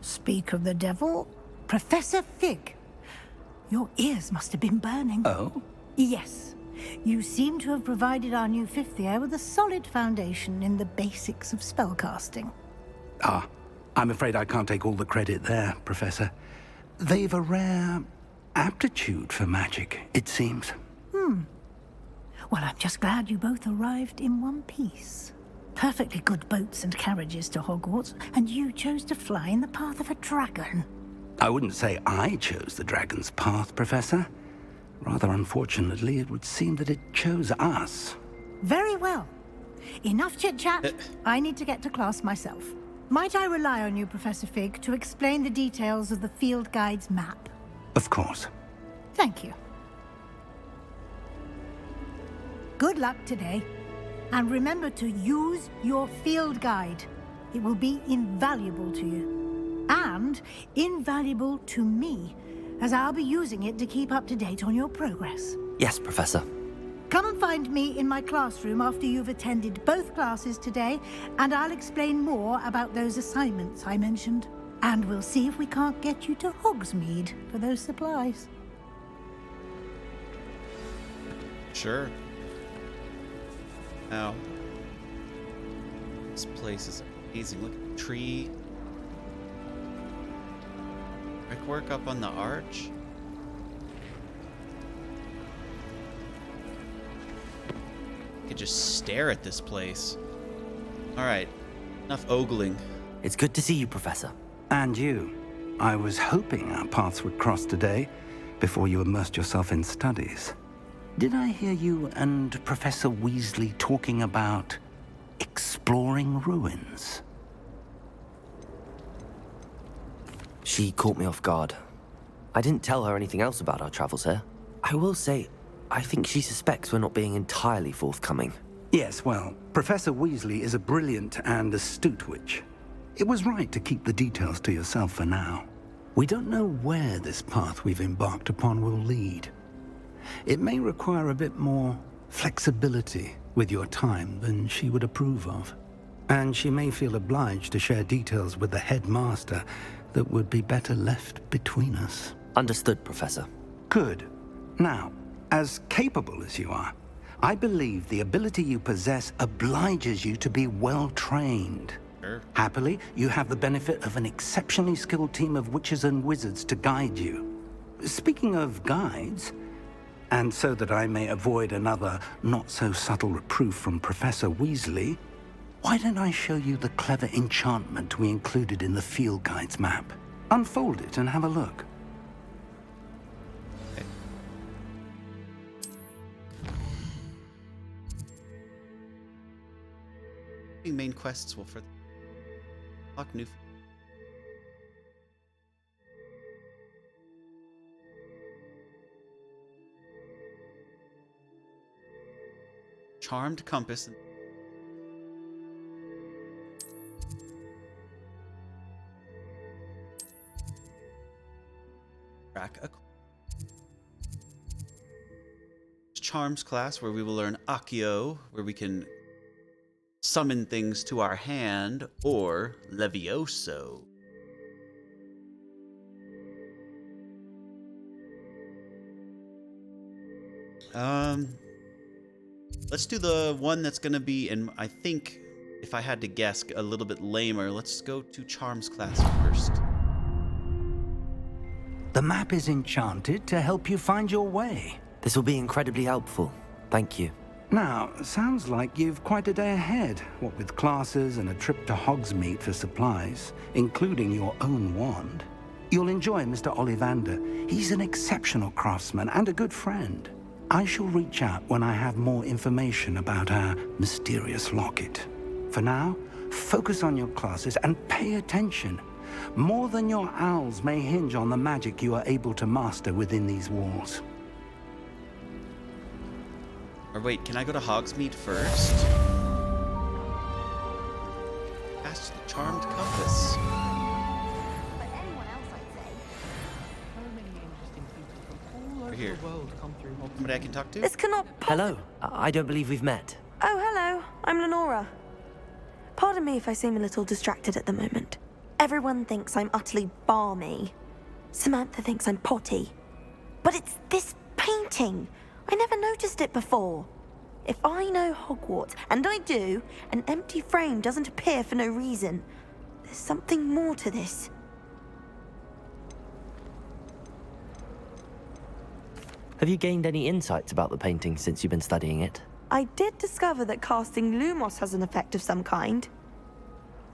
Speak of the devil, Professor Fig. Your ears must have been burning. Oh? Yes. You seem to have provided our new fifth year with a solid foundation in the basics of spellcasting. Ah, I'm afraid I can't take all the credit there, Professor. They've a rare aptitude for magic, it seems. Well, I'm just glad you both arrived in one piece. Perfectly good boats and carriages to Hogwarts, and you chose to fly in the path of a dragon. I wouldn't say I chose the dragon's path, Professor. Rather unfortunately, it would seem that it chose us. Very well. Enough chit-chat. I need to get to class myself. Might I rely on you, Professor Fig, to explain the details of the field guide's map? Of course. Thank you. Good luck today. And remember to use your field guide. It will be invaluable to you. And invaluable to me, as I'll be using it to keep up to date on your progress. Yes, Professor. Come and find me in my classroom after you've attended both classes today, and I'll explain more about those assignments I mentioned. And we'll see if we can't get you to Hogsmeade for those supplies. Sure. Now, this place is amazing. Look at the tree. Brickwork up on the arch. I could just stare at this place. Alright, enough ogling. It's good to see you, Professor. And you. I was hoping our paths would cross today, before you immersed yourself in studies. Did I hear you and Professor Weasley talking about exploring ruins? She caught me off guard. I didn't tell her anything else about our travels here. I will say, I think she suspects we're not being entirely forthcoming. Yes, well, Professor Weasley is a brilliant and astute witch. It was right to keep the details to yourself for now. We don't know where this path we've embarked upon will lead. It may require a bit more flexibility with your time than she would approve of. And she may feel obliged to share details with the headmaster that would be better left between us. Understood, Professor. Good. Now, as capable as you are, I believe the ability you possess obliges you to be well trained. Sure. Happily, you have the benefit of an exceptionally skilled team of witches and wizards to guide you. Speaking of guides, and so that I may avoid another not-so-subtle reproof from Professor Weasley, why don't I show you the clever enchantment we included in the field guide's map? Unfold it and have a look. Main quests will further unlock new. Charmed compass. Track a charms class where we will learn Accio, where we can summon things to our hand, or Levioso. Let's do the one that's gonna be, and I think, if I had to guess, a little bit lamer. Let's go to Charms class first. The map is enchanted to help you find your way. This will be incredibly helpful. Thank you. Now, sounds like you've quite a day ahead, what with classes and a trip to Hogsmeade for supplies, including your own wand. You'll enjoy Mr. Ollivander. He's an exceptional craftsman and a good friend. I shall reach out when I have more information about our mysterious locket. For now, focus on your classes and pay attention. More than your owls may hinge on the magic you are able to master within these walls. Or wait, can I go to Hogsmeade first? Cast the Charmed Compass. Over here. Somebody I can talk to? This cannot Hello. I don't believe we've met. Oh, hello. I'm Lenora. Pardon me if I seem a little distracted at the moment. Everyone thinks I'm utterly balmy. Samantha thinks I'm potty. But it's this painting. I never noticed it before. If I know Hogwarts, and I do, an empty frame doesn't appear for no reason. There's something more to this. Have you gained any insights about the painting since you've been studying it? I did discover that casting Lumos has an effect of some kind.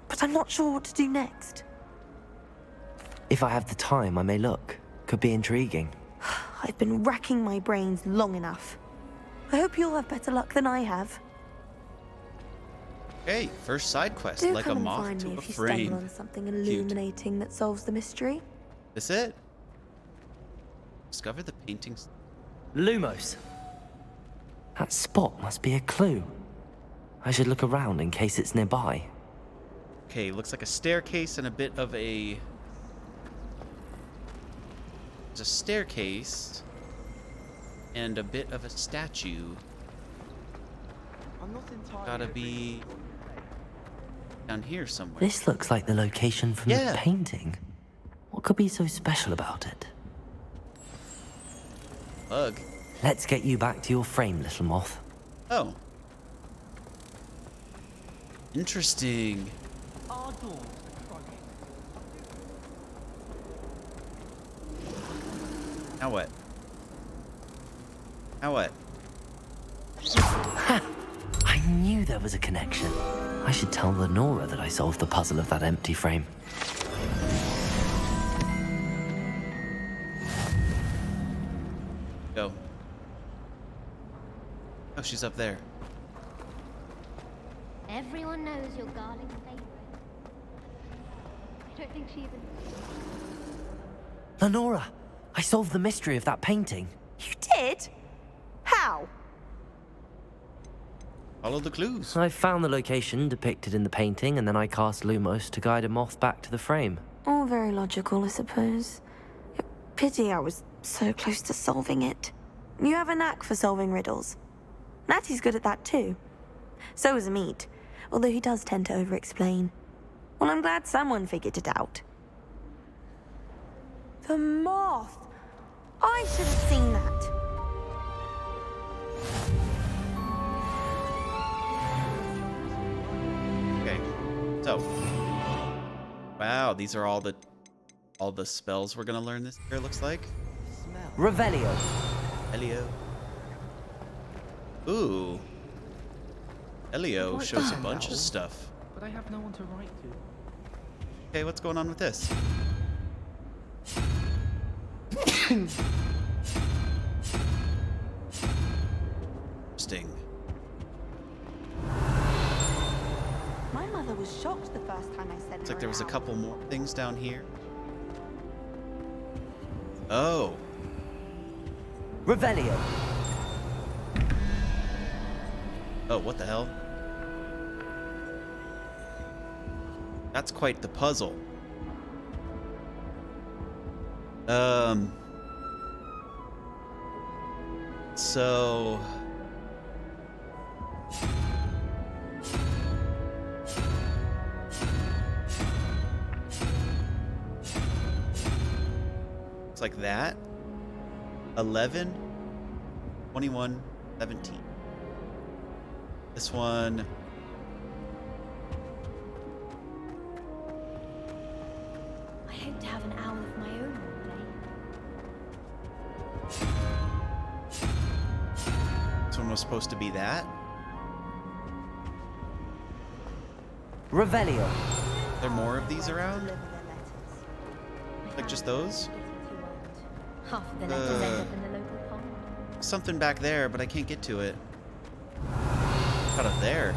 But I'm not sure what to do next. If I have the time, I may look. Could be intriguing. I've been racking my brains long enough. I hope you'll have better luck than I have. Okay, first side quest, Do like a come and moth find to me a if you frame. stumble on something illuminating that solves the mystery. That's it. Discover the paintings. Lumos. That spot must be a clue. I should look around in case it's nearby. Okay, looks like a staircase and a bit of a... There's a staircase and a bit of a statue. Gotta be down here somewhere. This looks like the location from the painting. What could be so special about it? Bug. Let's get you back to your frame, little moth. Oh. Interesting. Now what? Now what? Ha! I knew there was a connection. I should tell Lenora that I solved the puzzle of that empty frame. Go. Oh, she's up there. Everyone knows your darling favorite. I don't think she even... Lenora, I solved the mystery of that painting. You did? How? Follow the clues. I found the location depicted in the painting, and then I cast Lumos to guide a moth back to the frame. All very logical, I suppose. Pity I was so close to solving it. You have a knack for solving riddles. Natty's good at that too. So is Amit. although he does tend to over-explain. Well, I'm glad someone figured it out. The moth! I should have seen that. Okay, so wow, these are all the spells we're gonna learn this year. Looks like. Revelio. Elio. Ooh. Elio shows a bunch of stuff. But I have no one to write to. Okay, what's going on with this? Interesting. My mother was shocked the first time I said Looks like there was a couple more things down here. Oh. Revelio. Oh, what the hell? That's quite the puzzle. So it's like that. 11, 21, 17. This one. I hope to have an owl of my own one day. This one was supposed to be that. Revelio. Are there more of these around? Like just those? Half of the letters end up in the local pond. Something back there, but I can't get to it. Out of there.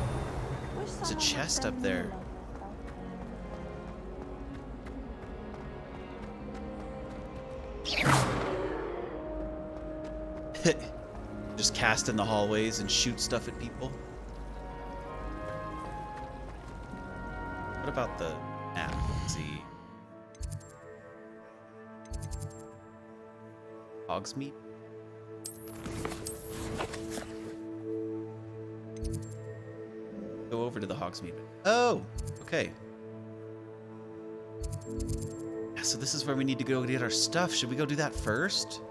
There's a chest up there. Just cast in the hallways and shoot stuff at people. What about the map? Let's see. Hogsmeade? Go over to the Hogsmeade. Oh, okay. Yeah, so this is where we need to go get our stuff. Should we go do that first?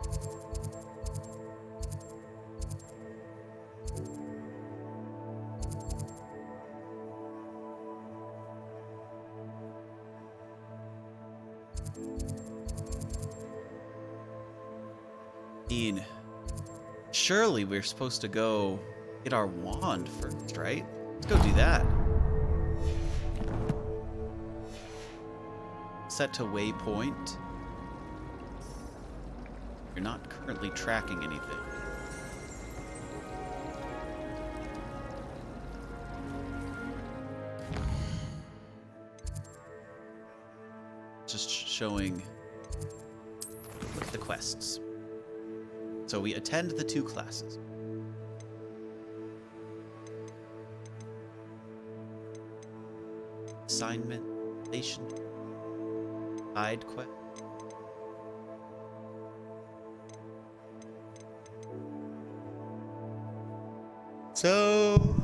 Surely we're supposed to go get our wand first, right? Let's go do that. Set to waypoint. You're not currently tracking anything. Just showing the quests. So we attend the 2 classes. Assignment, station, side quest. So,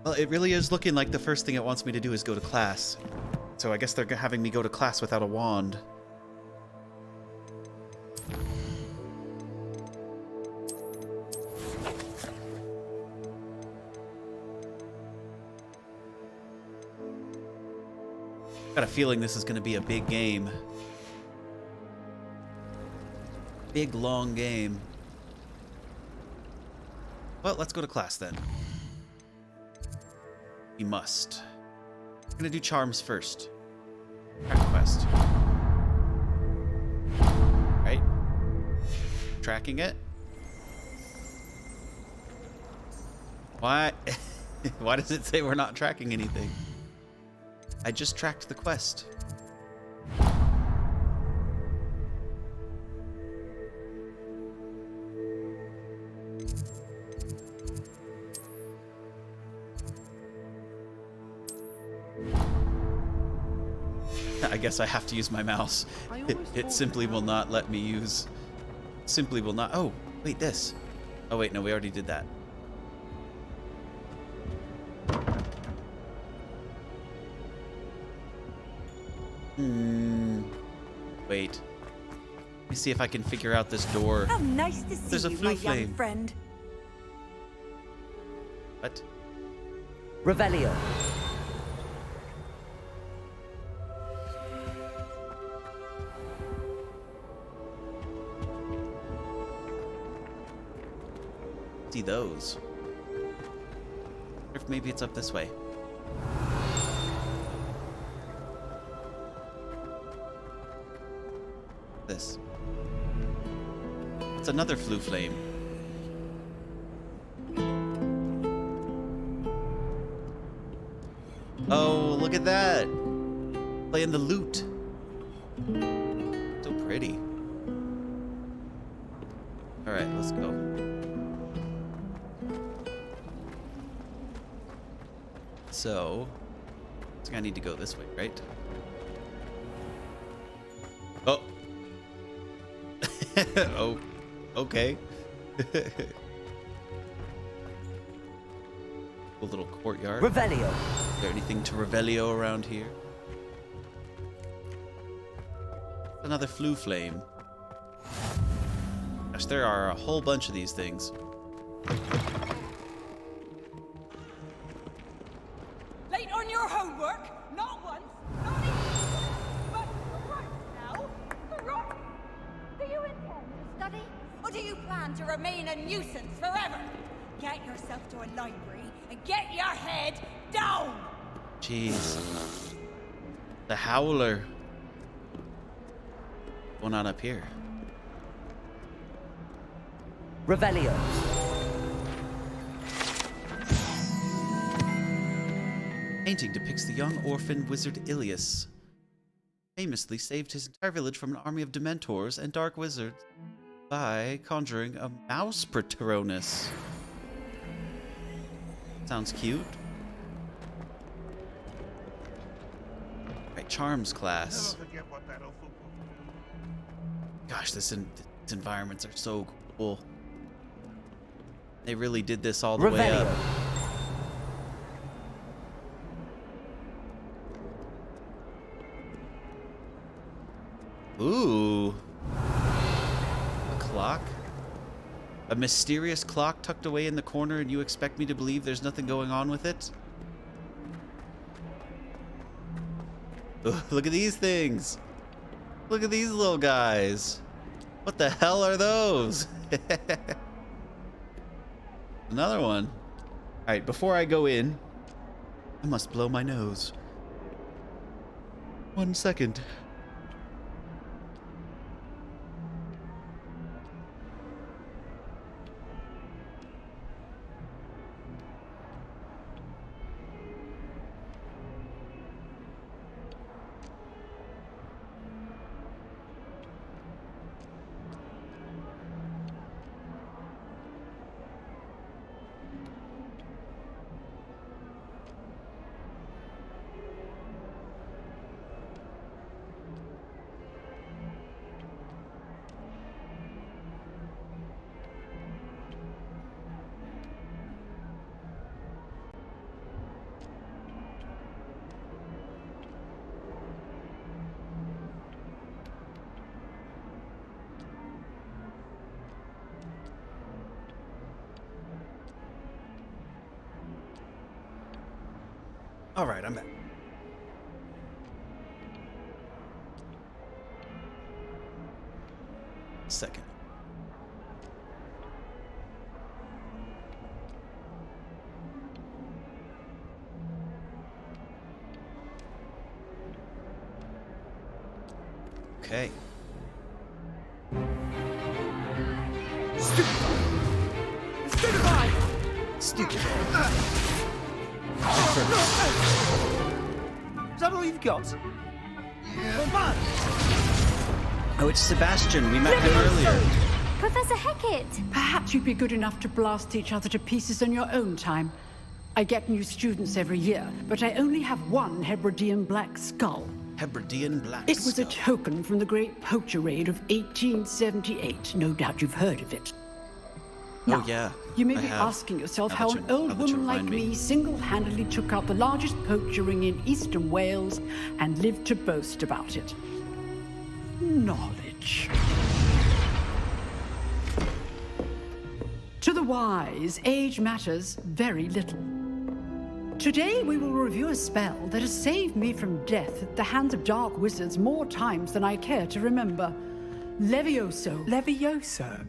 well, it really is looking like the first thing it wants me to do is go to class. So I guess they're having me go to class without a wand. Got a feeling this is going to be a big game. Big, long game. Well, let's go to class then. We must. I'm going to do charms first. Track quest. Right? Tracking it. Why? Why does it say we're not tracking anything? I just tracked the quest. I guess I have to use my mouse. It simply will not let me use... Simply will not... Oh, wait, this. Oh, wait, no, we already did that. me see if I can figure out this door. How nice to see There's a you, flue my flame. young friend. What? Revelio. See those. Or if maybe it's up this way. This. It's another flue flame. Oh, look at that! Playing the lute. So pretty. Alright, let's go. So, I think I need to go this way, right? Oh. Oh, okay. A little courtyard. Revelio. Is there anything to Revelio around here? Another flue flame. Gosh, there are a whole bunch of these things. Late on your homework? Not once, not even but right now. Right. Do you intend to study, or do you plan to remain a nuisance forever? Get yourself to a library and get your head down! Jeez. The Howler. Going on up here. Revelio. Painting depicts the young orphan wizard Ilias. Famously saved his entire village from an army of Dementors and dark wizards by conjuring a mouse Patronus. Sounds cute. Right, charms class. Gosh, these environments are so cool. They really did this all the way up. Ooh. A clock? A mysterious clock tucked away in the corner, and you expect me to believe there's nothing going on with it? Ugh, look at these things. Look at these little guys. What the hell are those? Another one. All right, before I go in, I must blow my nose. 1 second. All right, I'm back. Second. Okay. Stupid. Is that all you've got? Oh, it's Sebastian. We met him earlier. Professor Hecat! Perhaps you'd be good enough to blast each other to pieces on your own time. I get new students every year, but I only have one Hebridean black skull. Hebridean black It was a token from the great poacher raid of 1878. No doubt you've heard of it. Now, oh, yeah. You may I be have. asking yourself Now how that an you- old now that you woman like remind me. me single-handedly took out the largest poacher ring in eastern Wales and lived to boast about it. Knowledge. the wise, age matters very little. Today we will review a spell that has saved me from death at the hands of dark wizards more times than I care to remember. Levioso. Levioso?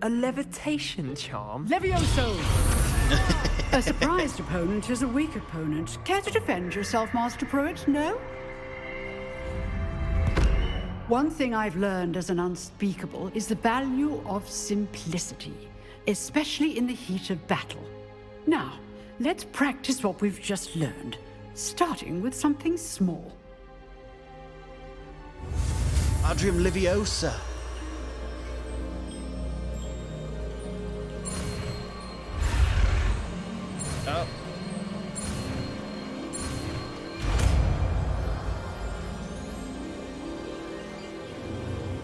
A levitation charm? Levioso! A surprised opponent is a weak opponent. Care to defend yourself, Master Pruitt? No? One thing I've learned as an unspeakable is the value of simplicity, especially in the heat of battle. Now, let's practice what we've just learned, starting with something small. Adrium Leviosa. Oh.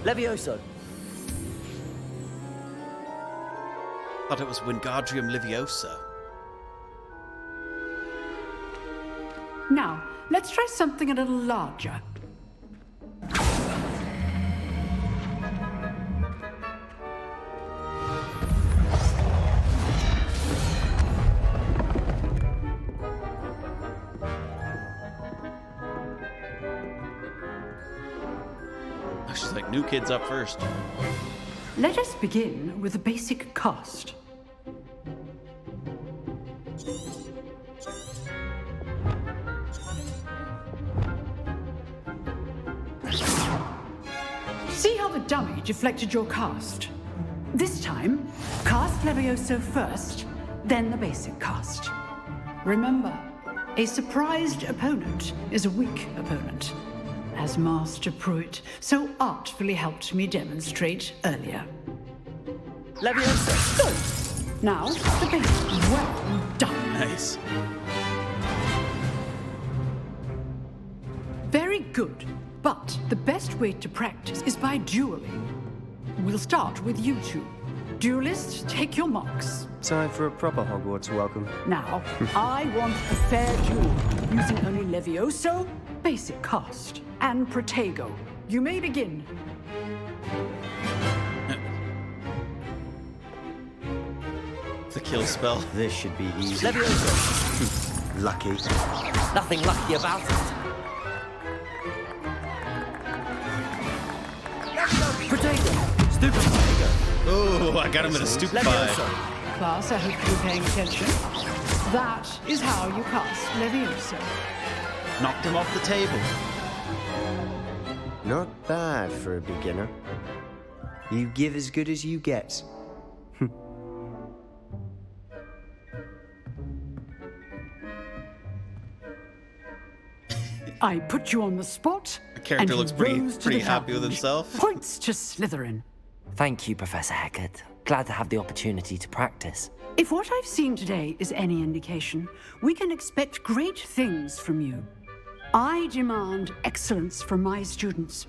Levioso. Thought it was Wingardium Leviosa. Now, let's try something a little larger. She's like, new kids up first. Let us begin with the basic cast. See how the dummy deflected your cast? This time, cast Levioso first, then the basic cast. Remember, a surprised opponent is a weak opponent, as Master Pruitt so artfully helped me demonstrate earlier. Leviosa! Good. Now, the basic. Well done. Nice. Very good. But the best way to practice is by dueling. We'll start with you two. Duelists, take your marks. Time for a proper Hogwarts welcome. Now, I want a fair duel, using only Levioso, basic cast, and Protego. You may begin. The kill spell. This should be easy. Levioso. Lucky. Nothing lucky about it. Protego. Stupefy. Oh, I got him in a stupefy. Class, I hope you're paying attention. That is how you cast Levioso. Knocked him off the table. Not bad for a beginner. You give as good as you get. I put you on the spot. The character looks pretty happy with himself. Points to Slytherin. Thank you, Professor Hecat. Glad to have the opportunity to practice. If what I've seen today is any indication, we can expect great things from you. I demand excellence from my students.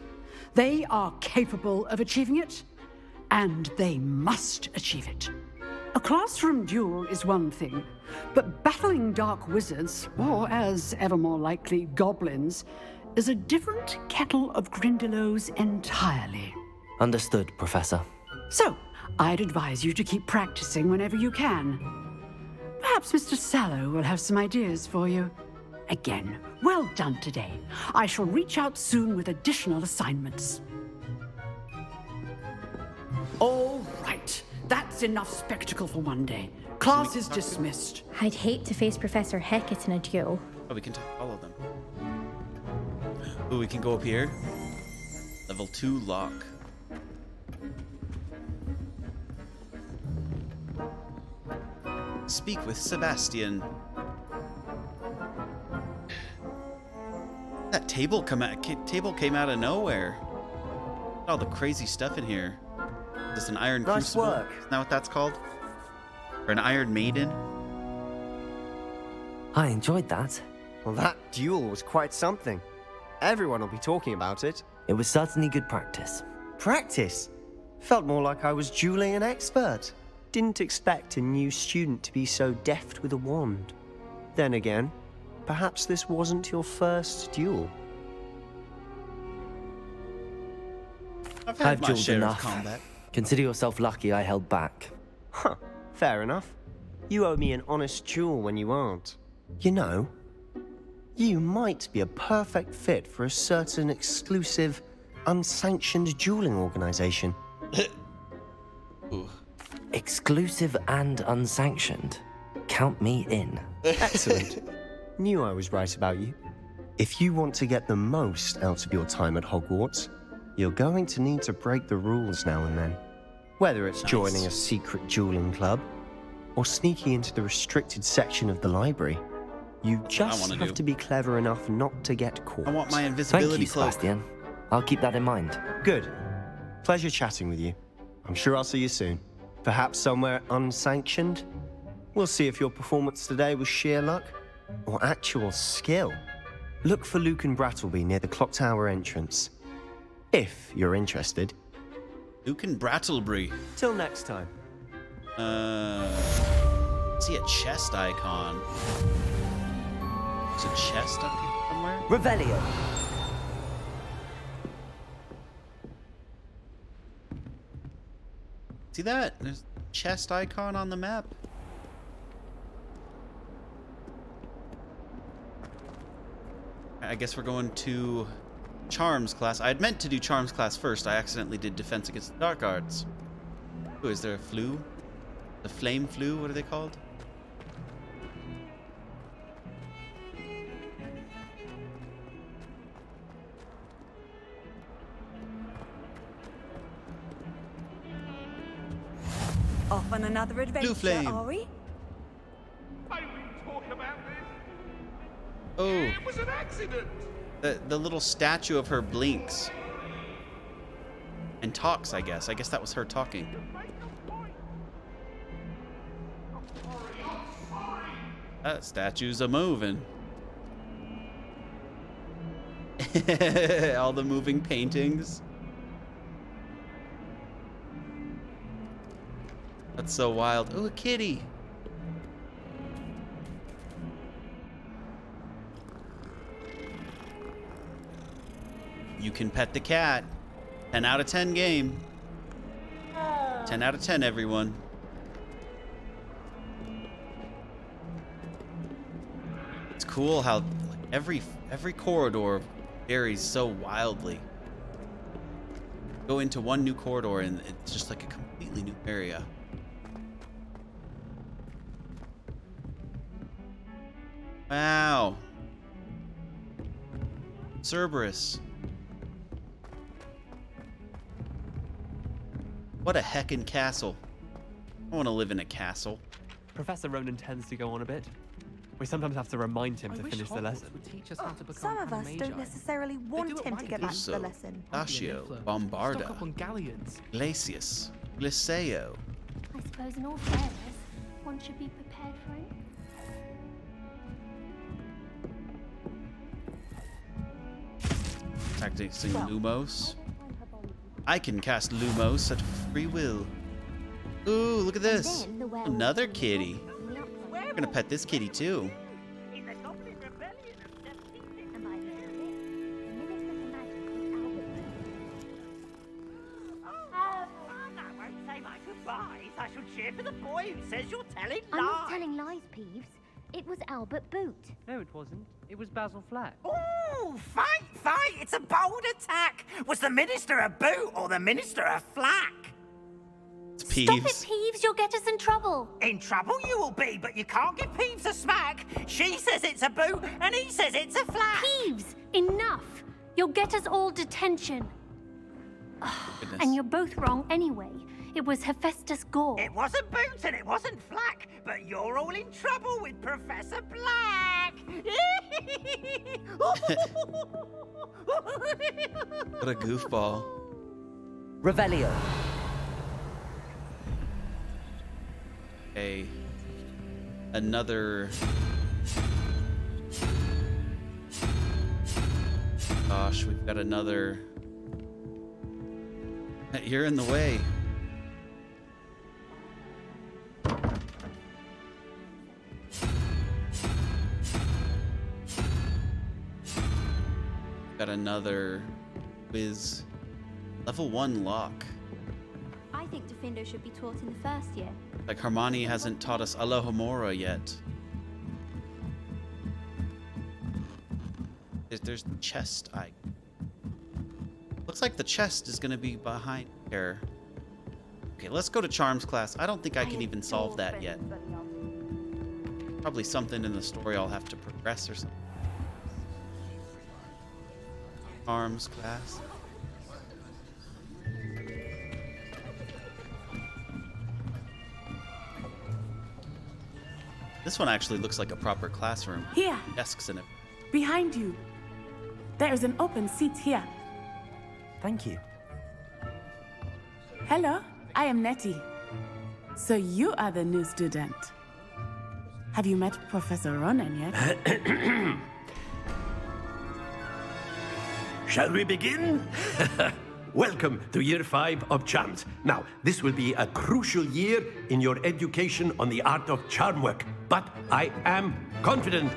They are capable of achieving it, and they must achieve it. A classroom duel is one thing, but battling dark wizards, or as ever more likely, goblins, is a different kettle of Grindylows entirely. Understood, Professor. So, I'd advise you to keep practicing whenever you can. Perhaps Mr. Sallow will have some ideas for you. Again, well done today. I shall reach out soon with additional assignments. All right. That's enough spectacle for one day. Class is dismissed. I'd hate to face Professor Hecat in a duel. Oh, we can follow them. Oh, we can go up here. Level 2 lock. Speak with Sebastian. That table came out of nowhere. All the crazy stuff in here. Just an iron Nice crucible. work. Isn't that what that's called? Or an iron maiden? I enjoyed that. Well, that duel was quite something. Everyone will be talking about it. It was certainly good practice. Practice? Felt more like I was dueling an expert. Didn't expect a new student to be so deft with a wand. Then again, perhaps this wasn't your first duel. I've dueled enough. Consider yourself lucky I held back. Huh. Fair enough. You owe me an honest duel when you aren't. You know, you might be a perfect fit for a certain exclusive, unsanctioned dueling organization. Exclusive and unsanctioned. Count me in. Excellent. Knew I was right about you. If you want to get the most out of your time at Hogwarts, you're going to need to break the rules now and then. Whether it's joining a secret dueling club, or sneaking into the restricted section of the library, you just have to be clever enough not to get caught. I want my invisibility Thank you, cloak. Sebastian. I'll keep that in mind. Good. Pleasure chatting with you. I'm sure I'll see you soon. Perhaps somewhere unsanctioned? We'll see if your performance today was sheer luck or actual skill. Look for Luke and Brattleby near the clock tower entrance. If you're interested. Luke and Brattleby. Till next time. See a chest icon. There's a chest up here somewhere? Revelio. See that? There's a chest icon on the map. I guess we're going to Charms class. I had meant to do Charms class first. I accidentally did Defense Against the Dark Arts. Oh, is there a flu? The flame flu? What are they called? Off on another adventure, flame. are we? Oh. It was an accident. The little statue of her blinks. And talks, I guess. I guess that was her talking. That statue's a moving. All the moving paintings. That's so wild. Oh, a kitty. You can pet the cat. 10 out of 10 game. 10 out of 10, everyone. It's cool how like, every corridor varies so wildly. Go into one new corridor and it's just like a completely new area. Wow. Cerberus. What a heckin' castle. I want to live in a castle. Professor Ronan tends to go on a bit. We sometimes have to remind him to finish the lesson. Some of us don't necessarily want him to get back to the lesson. Accio, Bombarda, Stock up on galleons. Glacius, Glyceo. I suppose in all fairness, one should be prepared for it. Tactics Lumos. I can cast Lumos at free will. Ooh, look at this. Another kitty. We're gonna pet this kitty too. I shall cheer for the boy who says you're telling lies. I'm not telling lies, Peeves. It was Albert Boot. No, it wasn't. It was Basil Flack. Ooh, fight, fight! It's a bold attack. Was the minister a boot or the minister a flack? It's Peeves. Stop it, Peeves. You'll get us in trouble. In trouble you will be, but you can't give Peeves a smack. She says it's a boot and he says it's a flack. Peeves, enough. You'll get us all detention. And you're both wrong anyway. It was Hephaestus Gore. It wasn't Boot and it wasn't Flack, but you're all in trouble with Professor Black. What a goofball. Revelio. Okay. Another... Gosh, we've got another... You're in the way. Got another quiz. Level 1 lock. I think Defender should be taught in the first year. Like Hermione hasn't taught us Alohomora yet. There's the chest. Looks like the chest is gonna be behind here. Okay, let's go to Charms class. I don't think I can even solve that yet. Probably something in the story I'll have to progress or something. Charms class. This one actually looks like a proper classroom. Here. Desks in it. Behind you. There is an open seat here. Thank you. Hello, I am Nettie. So you are the new student. Have you met Professor Ronan yet? Shall we begin? Welcome to Year 5 of Charms. Now, this will be a crucial year in your education on the art of charm work, but I am confident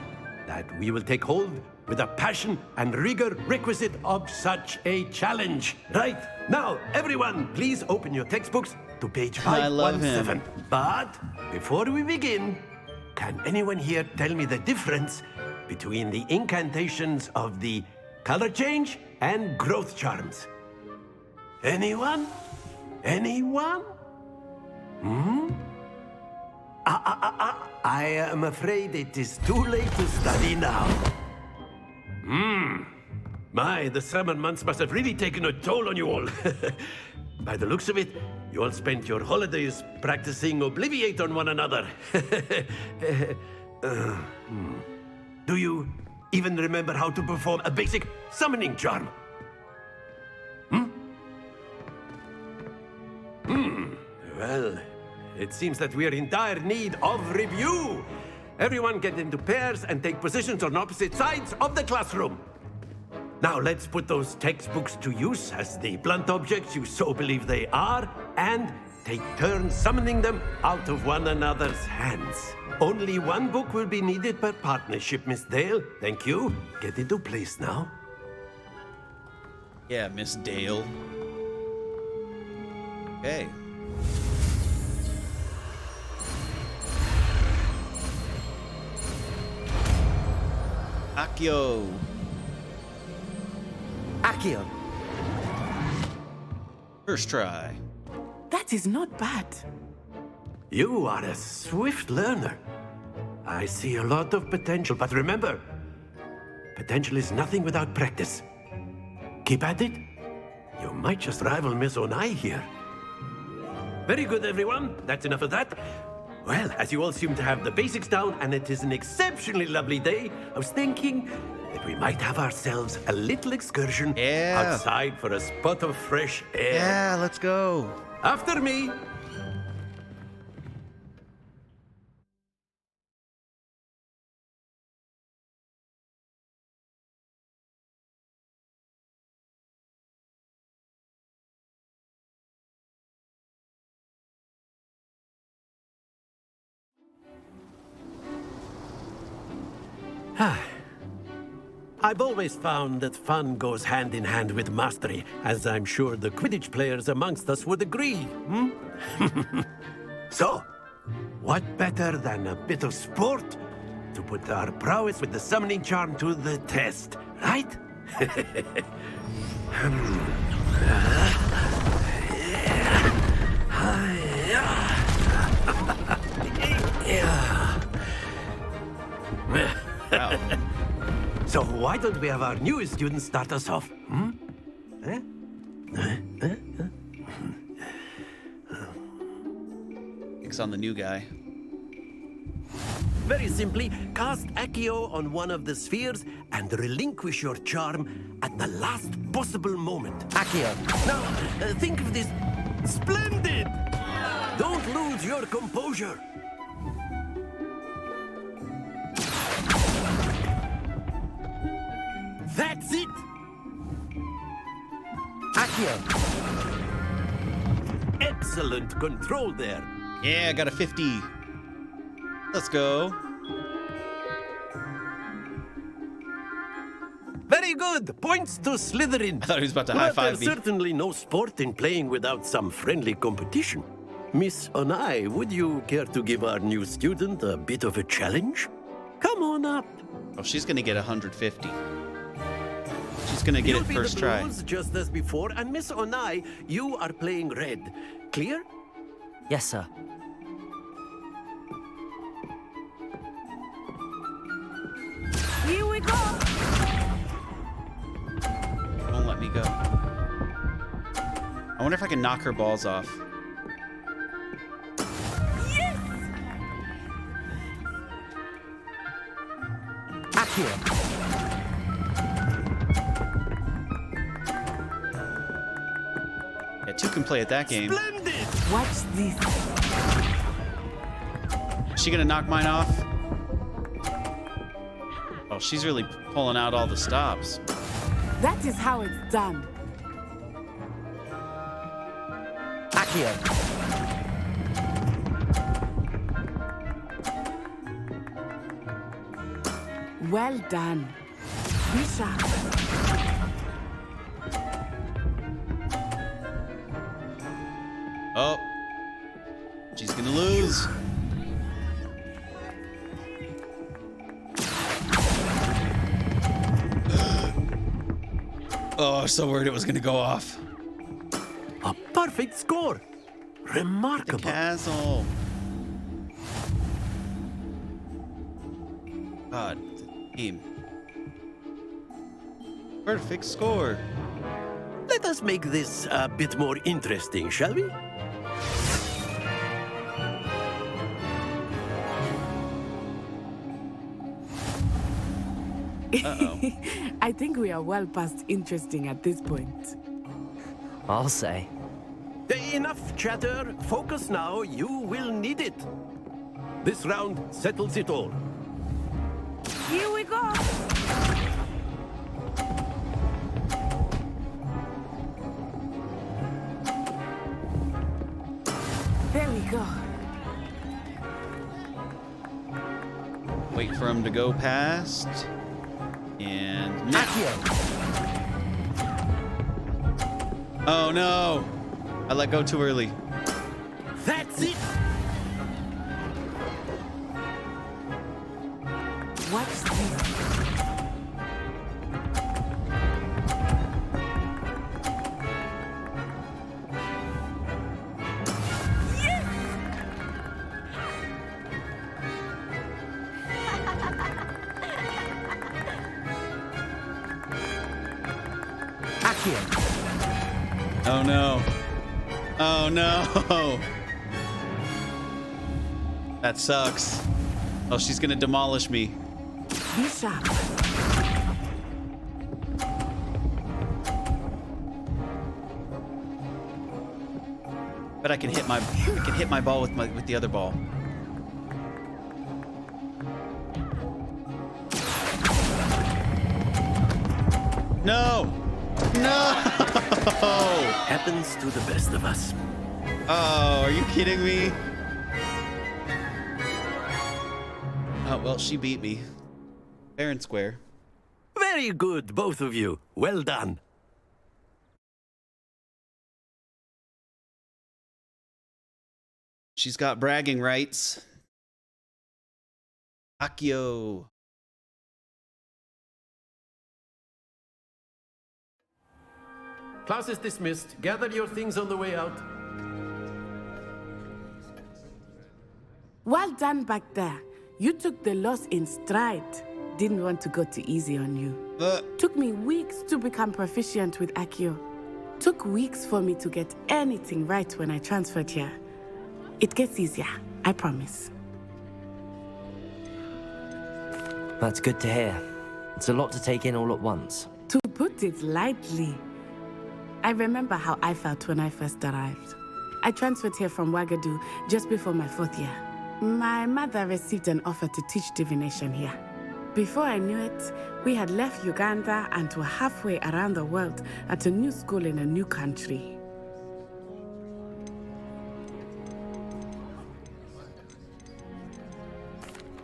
that we will take hold with the passion and rigor requisite of such a challenge. Right, now, everyone, please open your textbooks to page 517. But before we begin, can anyone here tell me the difference between the incantations of the color change and growth charms? Anyone? Anyone? I am afraid it is too late to study now. My, the summer months must have really taken a toll on you all. By the looks of it, you all spent your holidays practicing Obliviate on one another. Do you even remember how to perform a basic summoning charm? Well, it seems that we are in dire need of review. Everyone get into pairs and take positions on opposite sides of the classroom. Now let's put those textbooks to use as the blunt objects you so believe they are, and take turns summoning them out of one another's hands. Only one book will be needed per partnership, Miss Dale. Thank you. Get into place now. Yeah, Miss Dale. Okay. Accio. Accio. First try. That is not bad. You are a swift learner. I see a lot of potential, but remember, potential is nothing without practice. Keep at it. You might just rival Miss Onai here. Very good, everyone. That's enough of that. Well, as you all seem to have the basics down, and it is an exceptionally lovely day, I was thinking that we might have ourselves a little excursion outside for a spot of fresh air. Yeah, let's go. After me. I've always found that fun goes hand in hand with mastery, as I'm sure the Quidditch players amongst us would agree. So, what better than a bit of sport to put our prowess with the summoning charm to the test, right? Wow. So why don't we have our newest student start us off? It's on the new guy. Very simply, cast Accio on one of the spheres and relinquish your charm at the last possible moment. Accio. Now, think of this. Splendid! Don't lose your composure. That's it! Accio. Excellent control there. Yeah, I got a 50. Let's go. Very good. good. Points to Slytherin. I thought he was about to But high-five there's me. certainly no sport in playing without some friendly competition. Miss Onai, would you care to give our new student a bit of a challenge? Come on up. Oh, she's gonna get 150. She's gonna get You'll it be first the try. Blues just as before, and Miss Onai, you are playing red. Clear? Yes, sir. Here we go! Won't let me go. I wonder if I can knock her balls off. Yes! Accio. Yeah, two can play at that game. Splendid! Watch this. Is she gonna knock mine off? Oh, she's really pulling out all the stops. That is how it's done. Accio. Well done. Be sharp. Oh. She's gonna lose. Oh, I was so worried it was gonna go off. A perfect score. Remarkable. The castle. God, the team. Perfect score. Let us make this a bit more interesting, shall we? Uh-oh. I think we are well past interesting at this point. I'll say. Enough chatter. Focus now. You will need it. This round settles it all. Here we go! There we go. Wait for him to go past. And now. Oh no! I let go too early. That's it! Watch this. Oh no. Oh no. That sucks. Oh, she's gonna demolish me. Be sharp. But I can hit my ball with the other ball. No! No! Happens to the best of us. Oh, are you kidding me? Oh, well, she beat me. Fair and square. Very good, both of you. Well done. She's got bragging rights. Accio. Class is dismissed. Gather your things on the way out. Well done back there. You took the loss in stride. Didn't want to go too easy on you. Took me weeks to become proficient with Accio. Took weeks for me to get anything right when I transferred here. It gets easier, I promise. That's good to hear. It's a lot to take in all at once. To put it lightly, I remember how I felt when I first arrived. I transferred here from Wagadu just before my 4th year. My mother received an offer to teach divination here. Before I knew it, we had left Uganda and were halfway around the world at a new school in a new country.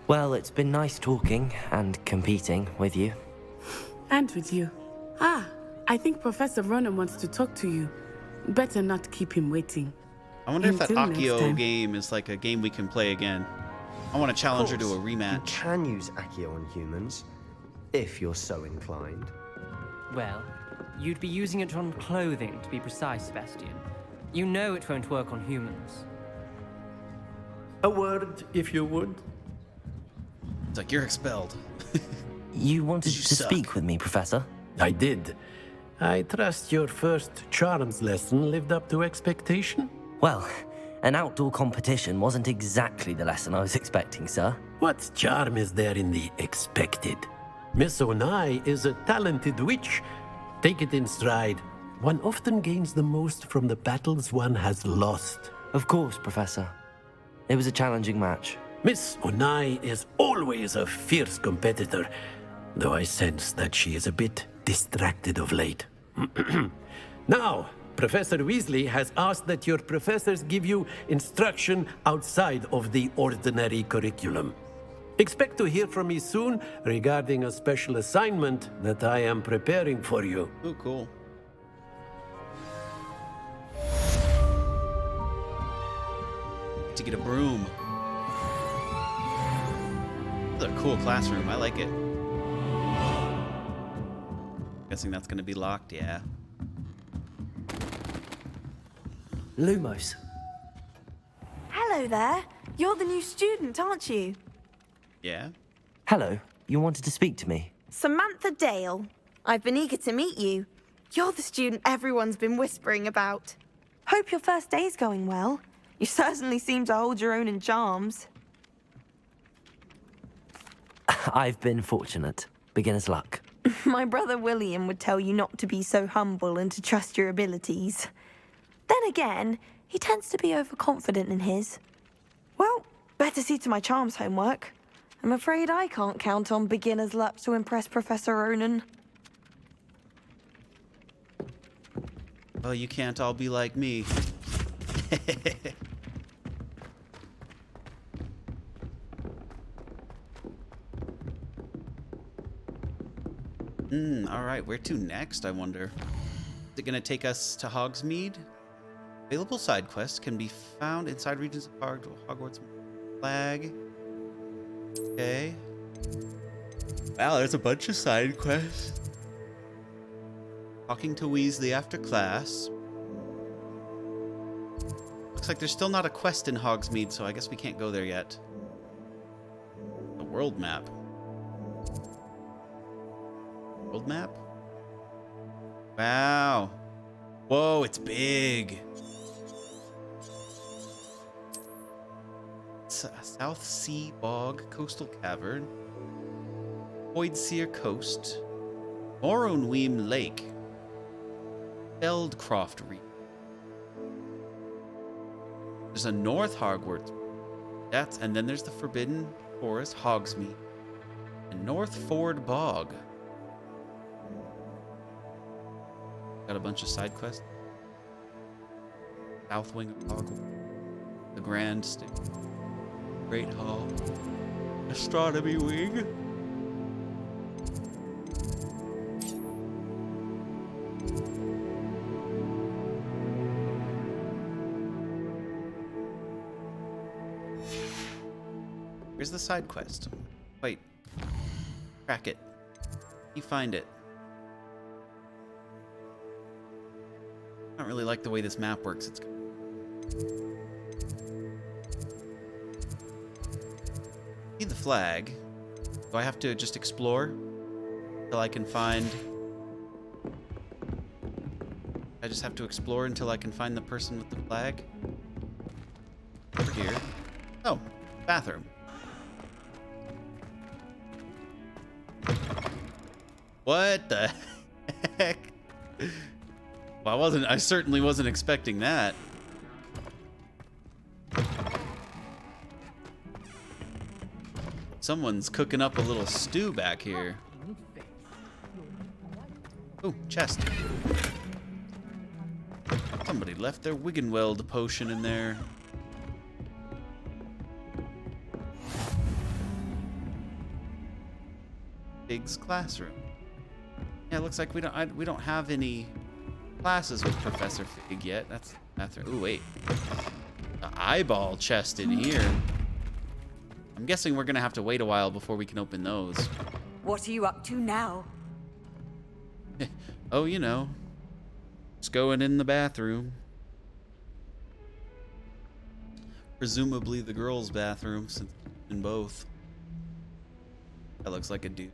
Well, it's been nice talking and competing with you. And with you. Ah, I think Professor Ronan wants to talk to you. Better not keep him waiting. I wonder if that Until next Akio time. game is like a game we can play again. I want to challenge her to a You rematch. can use Accio on humans, if you're so inclined. Well, you'd be using it on clothing, to be precise, Sebastian. You know it won't work on humans. A word, if you would. It's like you're expelled. You wanted You to suck. speak with me, Professor? I did. I trust your first charms lesson lived up to expectation? Well, an outdoor competition wasn't exactly the lesson I was expecting, sir. What charm is there in the expected? Miss Onai is a talented witch. Take it in stride. One often gains the most from the battles one has lost. Of course, Professor. It was a challenging match. Miss Onai is always a fierce competitor, though I sense that she is a bit distracted of late. Now, Professor Weasley has asked that your professors give you instruction outside of the ordinary curriculum. Expect to hear from me soon regarding a special assignment that I am preparing for you. Oh, cool. To get a broom. This is a cool classroom. I like it. Guessing that's going to be locked, yeah. Lumos. Hello there. You're the new student, aren't you? Yeah? Hello. You wanted to speak to me? Samantha Dale. I've been eager to meet you. You're the student everyone's been whispering about. Hope your first day's going well. You certainly seem to hold your own in charms. I've been fortunate. Beginner's luck. My brother William would tell you not to be so humble and to trust your abilities. Then again, he tends to be overconfident in his. Well, better see to my charms homework. I'm afraid I can't count on beginner's luck to impress Professor Ronan. Well, you can't all be like me. Alright, where to next, I wonder? Is it going to take us to Hogsmeade? Available side quests can be found inside regions of Hogwarts flag. Okay. Wow, there's a bunch of side quests. Talking to Weasley after class. Looks like there's still not a quest in Hogsmeade, so I guess we can't go there yet. The world map. World map? Wow. Whoa, it's big. South Sea Bog, Coastal Cavern, Voidseer Coast, Morroweem Lake, Feldcroft Reef. There's a North Hogwarts. And then there's the Forbidden Forest, Hogsmeade, and North Ford Bog. Got a bunch of side quests. South Wing of Hogwarts, the Grand Stick, Great Hall, Astronomy Wing. Here's the side quest. Wait. Track it. You find it. I don't really like the way this map works. It's see the flag. Do I have to just explore until I can find? I just have to explore until I can find the person with the flag. Over here. Oh, bathroom. What the heck? Well, I certainly wasn't expecting that. Someone's cooking up a little stew back here. Oh, chest. Somebody left their Wiggenweld potion in there. Big's classroom. Yeah, it looks like we don't have any classes with Professor Fig yet. That's bathroom. Ooh, wait. The eyeball chest in here. I'm guessing we're gonna have to wait a while before we can open those. What are you up to now? Oh, you know. Just going in the bathroom. Presumably the girls' bathroom, since in both. That looks like a dude.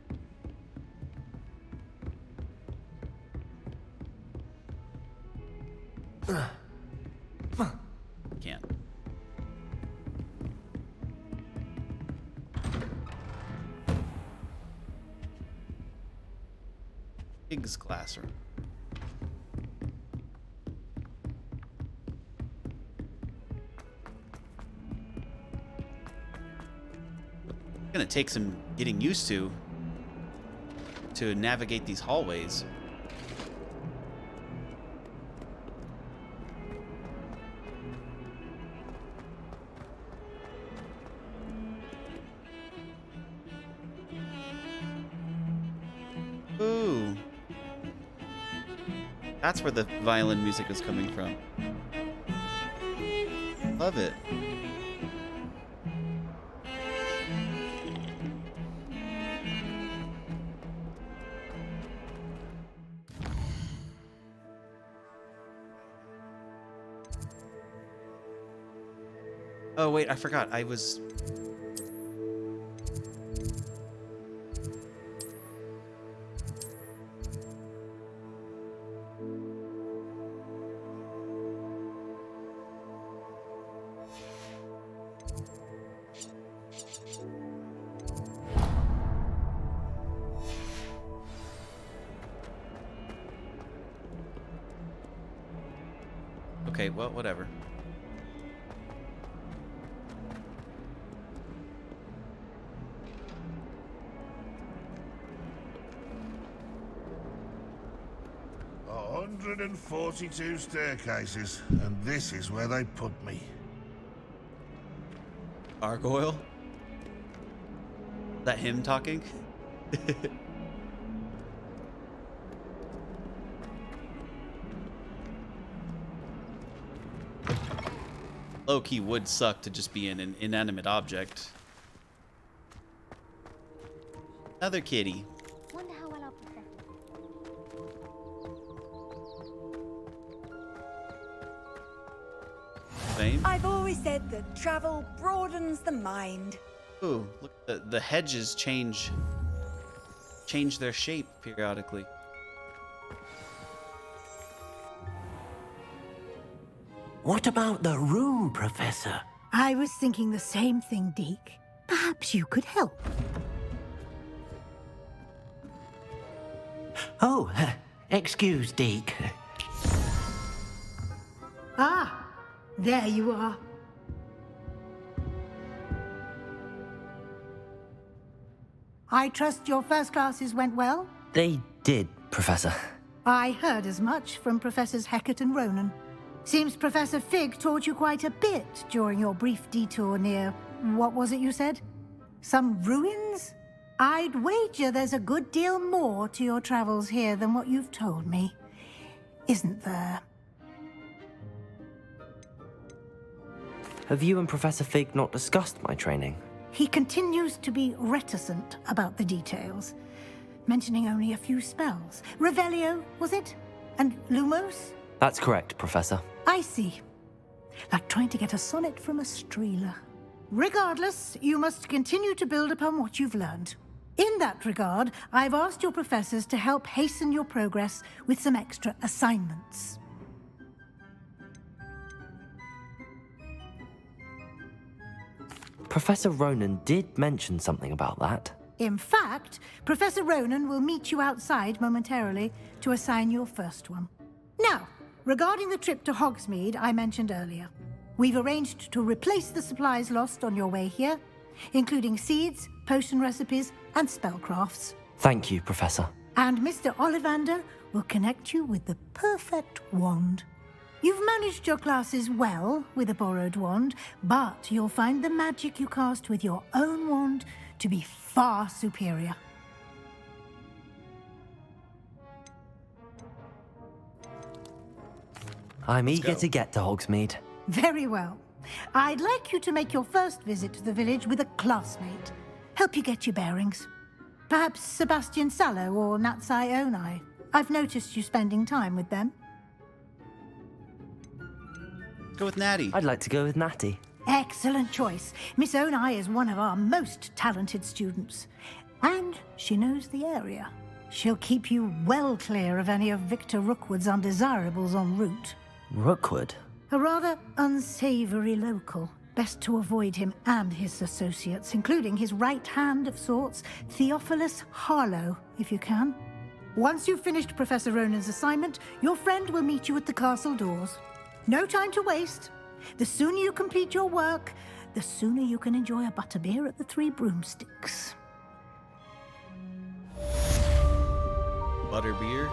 Can't. Pig's classroom. It's gonna take some getting used to navigate these hallways. Ooh. That's where the violin music is coming from. Love it. Oh, wait, I forgot. I was... Okay, well, whatever. A 142 staircases, and this is where they put me. Gargoyle? Is that him talking? Low-key would suck to just be an inanimate object. Another kitty. Wonder how well I'll protect it. Same. I've always said that travel broadens the mind. Ooh, look, the hedges change their shape periodically. What about the room, Professor? I was thinking the same thing, Deke. Perhaps you could help. Oh, excuse, Deke. Ah, there you are. I trust your first classes went well? They did, Professor. I heard as much from Professors Hecat and Ronan. Seems Professor Fig taught you quite a bit during your brief detour near... what was it you said? Some ruins? I'd wager there's a good deal more to your travels here than what you've told me. Isn't there? Have you and Professor Fig not discussed my training? He continues to be reticent about the details, mentioning only a few spells. Revelio, was it? And Lumos? That's correct, Professor. I see. Like trying to get a sonnet from a streeler. Regardless, you must continue to build upon what you've learned. In that regard, I've asked your professors to help hasten your progress with some extra assignments. Professor Ronan did mention something about that. In fact, Professor Ronan will meet you outside momentarily to assign your first one. Now, regarding the trip to Hogsmeade I mentioned earlier, we've arranged to replace the supplies lost on your way here, including seeds, potion recipes, and spellcrafts. Thank you, Professor. And Mr. Ollivander will connect you with the perfect wand. You've managed your classes well with a borrowed wand, but you'll find the magic you cast with your own wand to be far superior. I'm Let's eager go. to get to Hogsmeade. Very well. I'd like you to make your first visit to the village with a classmate. Help you get your bearings. Perhaps Sebastian Sallow or Natsai Onai. I've noticed you spending time with them. Go with Natty. I'd like to go with Natty. Excellent choice. Miss Onai is one of our most talented students. And she knows the area. She'll keep you well clear of any of Victor Rookwood's undesirables en route. Rookwood? A rather unsavory local. Best to avoid him and his associates, including his right hand of sorts, Theophilus Harlow, if you can. Once you've finished Professor Ronan's assignment, your friend will meet you at the castle doors. No time to waste. The sooner you complete your work, the sooner you can enjoy a butterbeer at the Three Broomsticks. Butterbeer.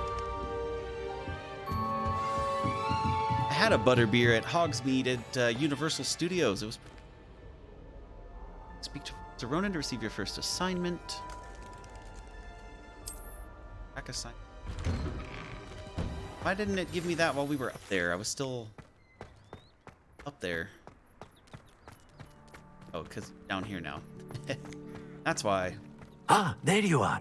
I had a butterbeer at Hogsmeade at Universal Studios. It was. Speak to Ronan to receive your first assignment. Back assignment. Why didn't it give me that while we were up there? I was still up there. Oh, because down here now. That's why. Ah, there you are.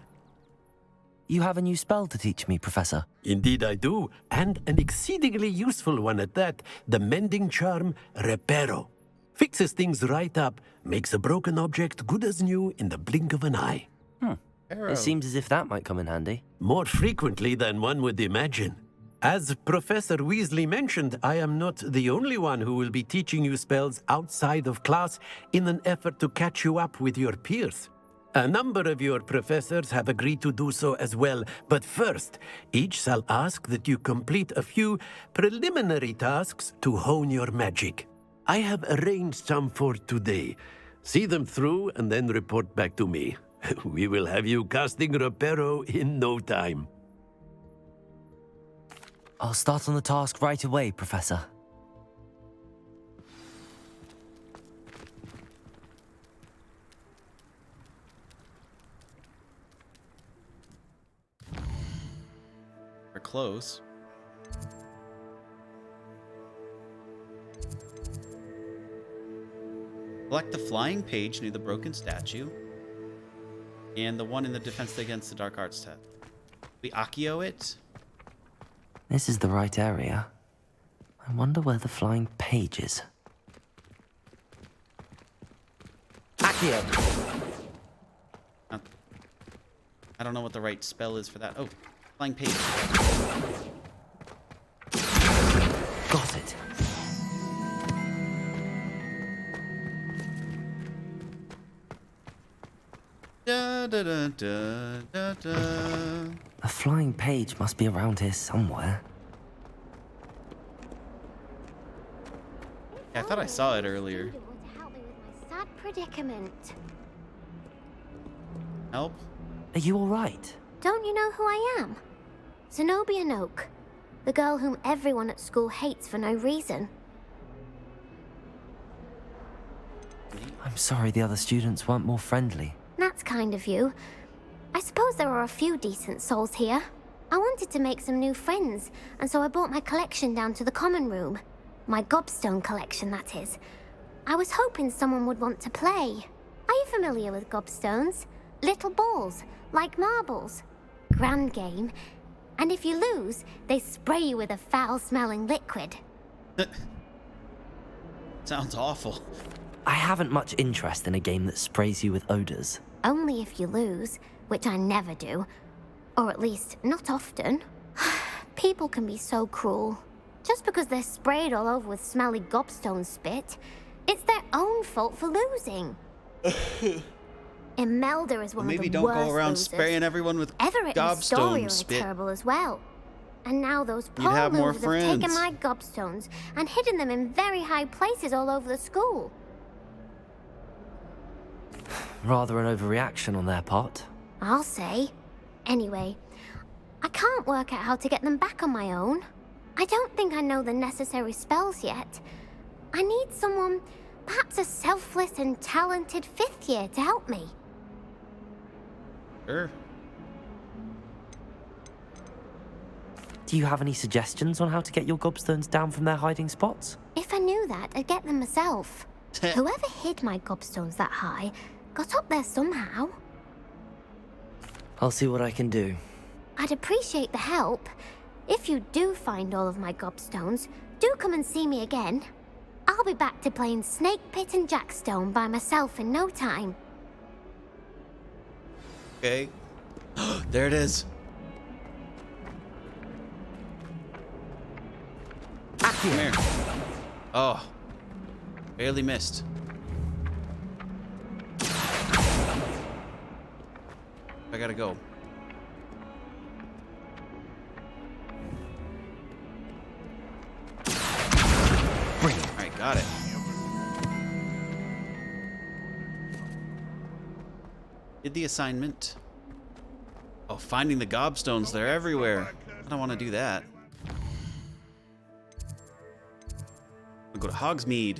You have a new spell to teach me, Professor. Indeed I do, and an exceedingly useful one at that. The mending charm, Reparo. Fixes things right up, makes a broken object good as new in the blink of an eye. It seems as if that might come in handy. More frequently than one would imagine. As Professor Weasley mentioned, I am not the only one who will be teaching you spells outside of class in an effort to catch you up with your peers. A number of your professors have agreed to do so as well, but first, each shall ask that you complete a few preliminary tasks to hone your magic. I have arranged some for today. See them through and then report back to me. We will have you casting Reparo in no time. I'll start on the task right away, Professor. We're close. Collect the flying page near the broken statue. And the one in the defense against the dark arts tab. We Accio it. This is the right area. I wonder where the flying page is. Accio! I don't know what the right spell is for that. Oh, flying page. Got it. Da, da, da, da, da, da. A flying page must be around here somewhere. Yeah, I thought I saw it earlier. Sad predicament. Help? Are you all right? Don't you know who I am? Zenobia Noak, the girl whom everyone at school hates for no reason. I'm sorry the other students weren't more friendly. That's kind of you. I suppose there are a few decent souls here. I wanted to make some new friends, and so I brought my collection down to the common room. My gobstone collection, that is. I was hoping someone would want to play. Are you familiar with gobstones? Little balls, like marbles. Grand game. And if you lose, they spray you with a foul-smelling liquid. Sounds awful. I haven't much interest in a game that sprays you with odors. Only if you lose, which I never do. Or at least, not often. People can be so cruel. Just because they're sprayed all over with smelly gobstone spit, it's their own fault for losing. Imelda is one of the worst Maybe don't go around losers. spraying everyone with Everett and Story gobstone are spit. terrible as well. And now those You'd poor have more losers have taken friends. my gobstones and hidden them in very high places all over the school. Rather an overreaction on their part. I'll say. Anyway, I can't work out how to get them back on my own. I don't think I know the necessary spells yet. I need someone, perhaps a selfless and talented fifth year to help me. Sure. Do you have any suggestions on how to get your gobstones down from their hiding spots? If I knew that, I'd get them myself. Whoever hid my gobstones that high got up there somehow. I'll see what I can do. I'd appreciate the help. If you do find all of my gobstones, do come and see me again. I'll be back to playing Snake Pit and Jackstone by myself in no time. Okay. There it is. Come here. Oh. Barely missed. I gotta go. Alright, got it. Did the assignment. Oh, finding the gobstones. They're everywhere. I don't want to do that. I'll go to Hogsmeade.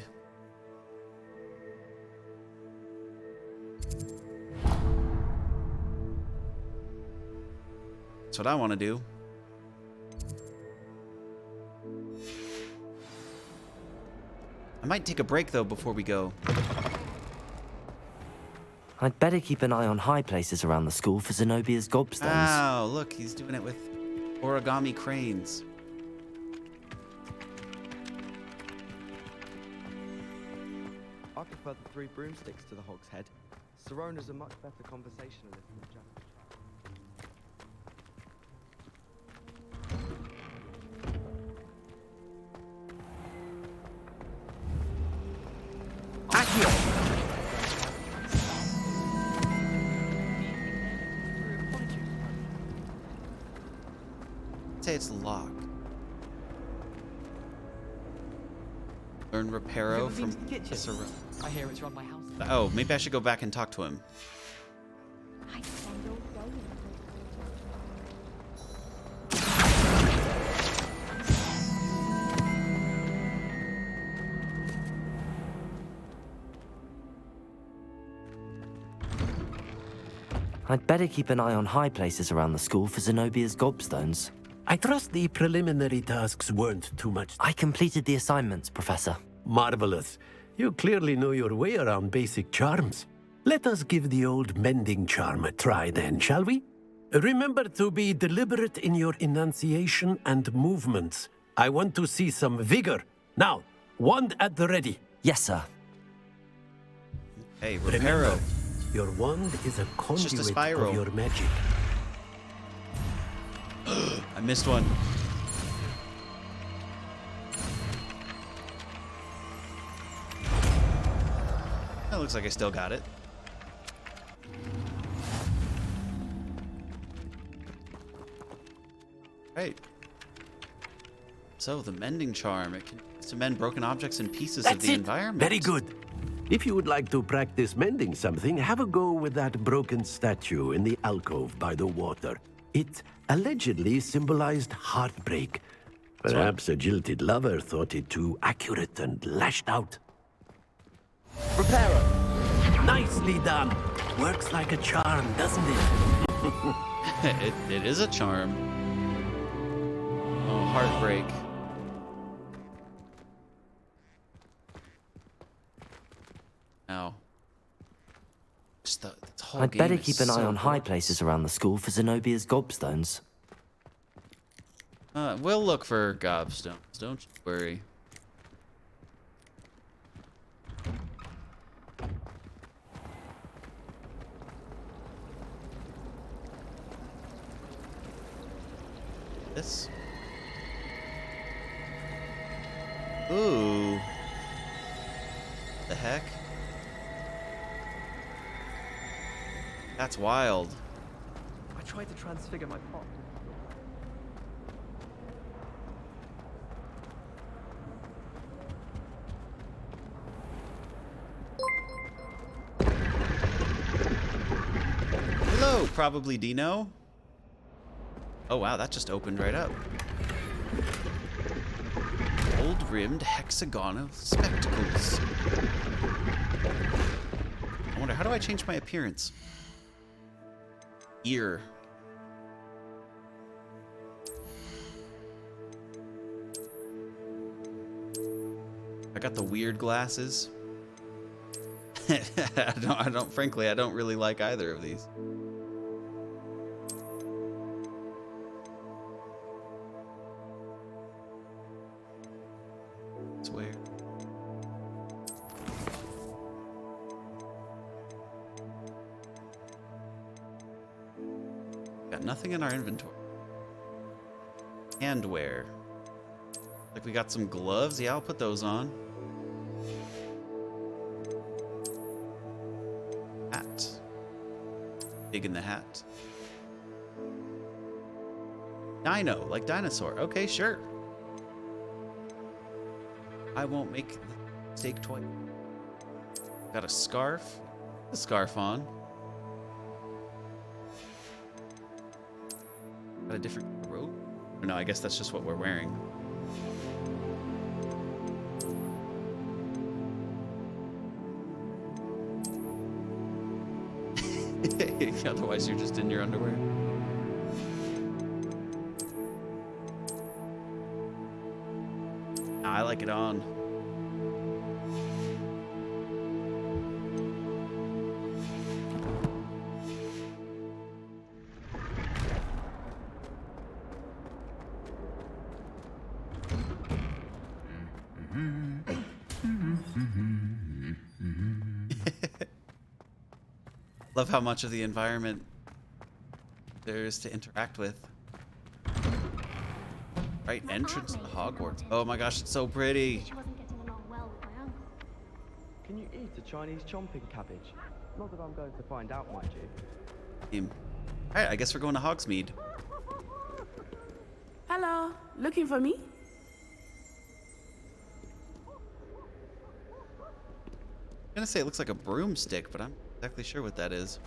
That's what I want to do. I might take a break, though, before we go. I'd better keep an eye on high places around the school for Zenobia's gobstones. Wow, look, he's doing it with origami cranes. I prefer the 3 broomsticks to the Hog's Head. Sirona's a much better conversationalist than Jack. Say it's locked. Learn Reparo from Sirona. I hear it's run by house. Oh, maybe I should go back and talk to him. I'd better keep an eye on high places around the school for Zenobia's gobstones. I trust the preliminary tasks weren't too much. I completed the assignments, Professor. Marvelous. You clearly know your way around basic charms. Let us give the old mending charm a try then, shall we? Remember to be deliberate in your enunciation and movements. I want to see some vigor. Now, wand at the ready. Yes, sir. Hey, Remember, Reparo. your wand is a conduit just a spiral. of your magic. I missed one. That looks like I still got it. Right. So, the mending charm. It can to mend broken objects and pieces of the environment. Very good. If you would like to practice mending something, have a go with that broken statue in the alcove by the water. It allegedly symbolized heartbreak. Perhaps a jilted lover thought it too accurate and lashed out. Reparo! Nicely done. Works like a charm, doesn't it? It is a charm. Oh, heartbreak. Now, this whole I'd game better is keep an eye so on high gorgeous. places around the school for Zenobia's gobstones. We'll look for gobstones. Don't you worry. This. Ooh. The heck? That's wild. I tried to transfigure my pot. Hello, probably Dino. Oh wow, that just opened right up. Gold-rimmed hexagonal spectacles. I wonder, how do I change my appearance? Ear. I got the weird glasses. Frankly, I don't really like either of these. It's weird. Got nothing in our inventory. Handwear. Like we got some gloves. Yeah, I'll put those on. Hat. Dig in the hat. Dino, like dinosaur. Okay, sure. I won't make the mistake twice. Got a scarf. A scarf on. Got a different robe? Or no, I guess that's just what we're wearing. Otherwise, you're just in your underwear. Nah, I like it on. Love how much of the environment there is to interact with. Right entrance to Hogwarts. Oh my gosh, it's so pretty. Can you eat a Chinese chomping cabbage? Not that I'm going to find out, mind you. Alright, I guess we're going to Hogsmeade. Hello, looking for me? I'm gonna say it looks like a broomstick, but I'm not exactly sure what that is.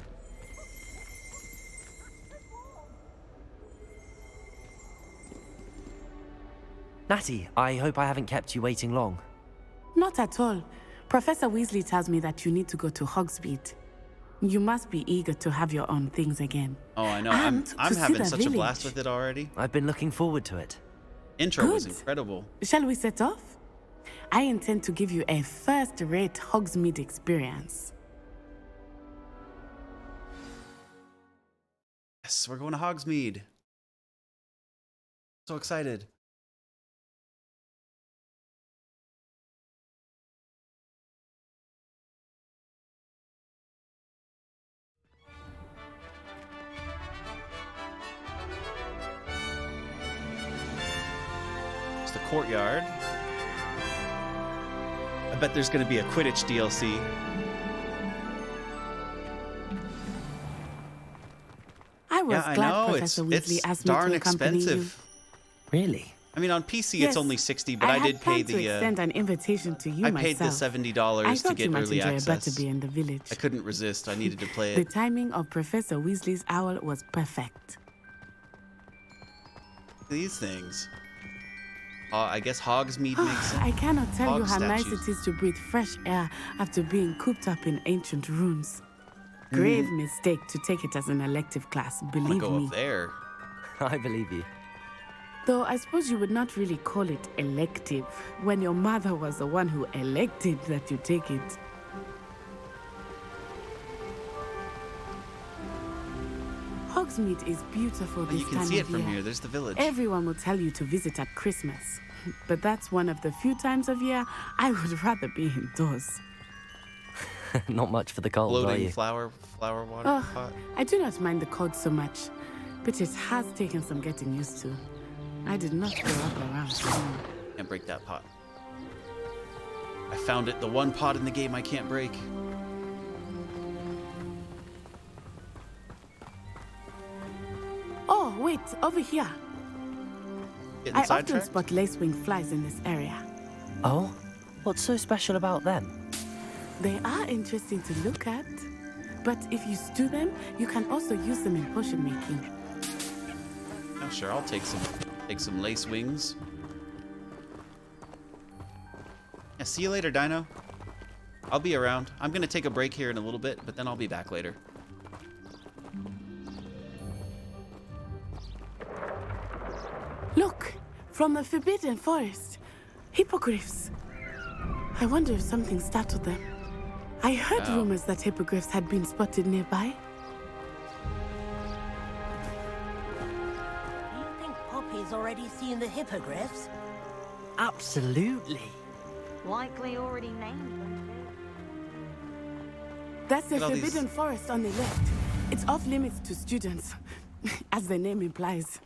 Natty, I hope I haven't kept you waiting long. Not at all. Professor Weasley tells me that you need to go to Hogsmeade. You must be eager to have your own things again. Oh, I know. And I'm to having see such the a blast village. with it already. I've been looking forward to it. Intro was Good. incredible. Shall we set off? I intend to give you a first-rate Hogsmeade experience. Yes, we're going to Hogsmeade. So excited. It's the courtyard. I bet there's going to be a Quidditch DLC. I was Yeah, I glad know. Professor Weasley It's asked me darn to accompany expensive. Really? I mean, on PC Yes, it's only 60, but I had did pay planned to the. extend an invitation to you I myself. paid the $70 I to thought you get might early enjoy access. a better be in the village. I couldn't resist. I needed to play The it. timing of Professor Weasley's owl was perfect. These things. I guess Hogsmeade makes some I cannot tell you hog how nice statues. it is to breathe fresh air after being cooped up in ancient rooms. Grave mistake to take it as an elective class, I'm believe gonna go me. up there. I believe you. Though I suppose you would not really call it elective when your mother was the one who elected that you take it. Hogsmeade is beautiful And this you can time see it of from year. here. There's the village. Everyone will tell you to visit at Christmas, but that's one of the few times of year I would rather be indoors. Not much for the cold, are Floating you? flower water Oh, pot. I do not mind the cold so much, but it has taken some getting used to. I did not grow up around snow. Can't break that pot. I found it. The one pot in the game I can't break. Oh, wait, over here. Getting I often sidetracked? spot lacewing flies in this area. Oh? What's so special about them? They are interesting to look at, but if you stew them, you can also use them in potion making. Oh, sure. I'll take some lace wings. Yeah, see you later, Dino. I'll be around. I'm gonna take a break here in a little bit, but then I'll be back later. Look, from the Forbidden Forest, hippogriffs. I wonder if something startled them. I heard rumors that hippogriffs had been spotted nearby. Do you think Poppy's already seen the hippogriffs? Absolutely. Likely already named them. That's the Look at all forbidden these- forest on the left. It's off limits to students, as the name implies.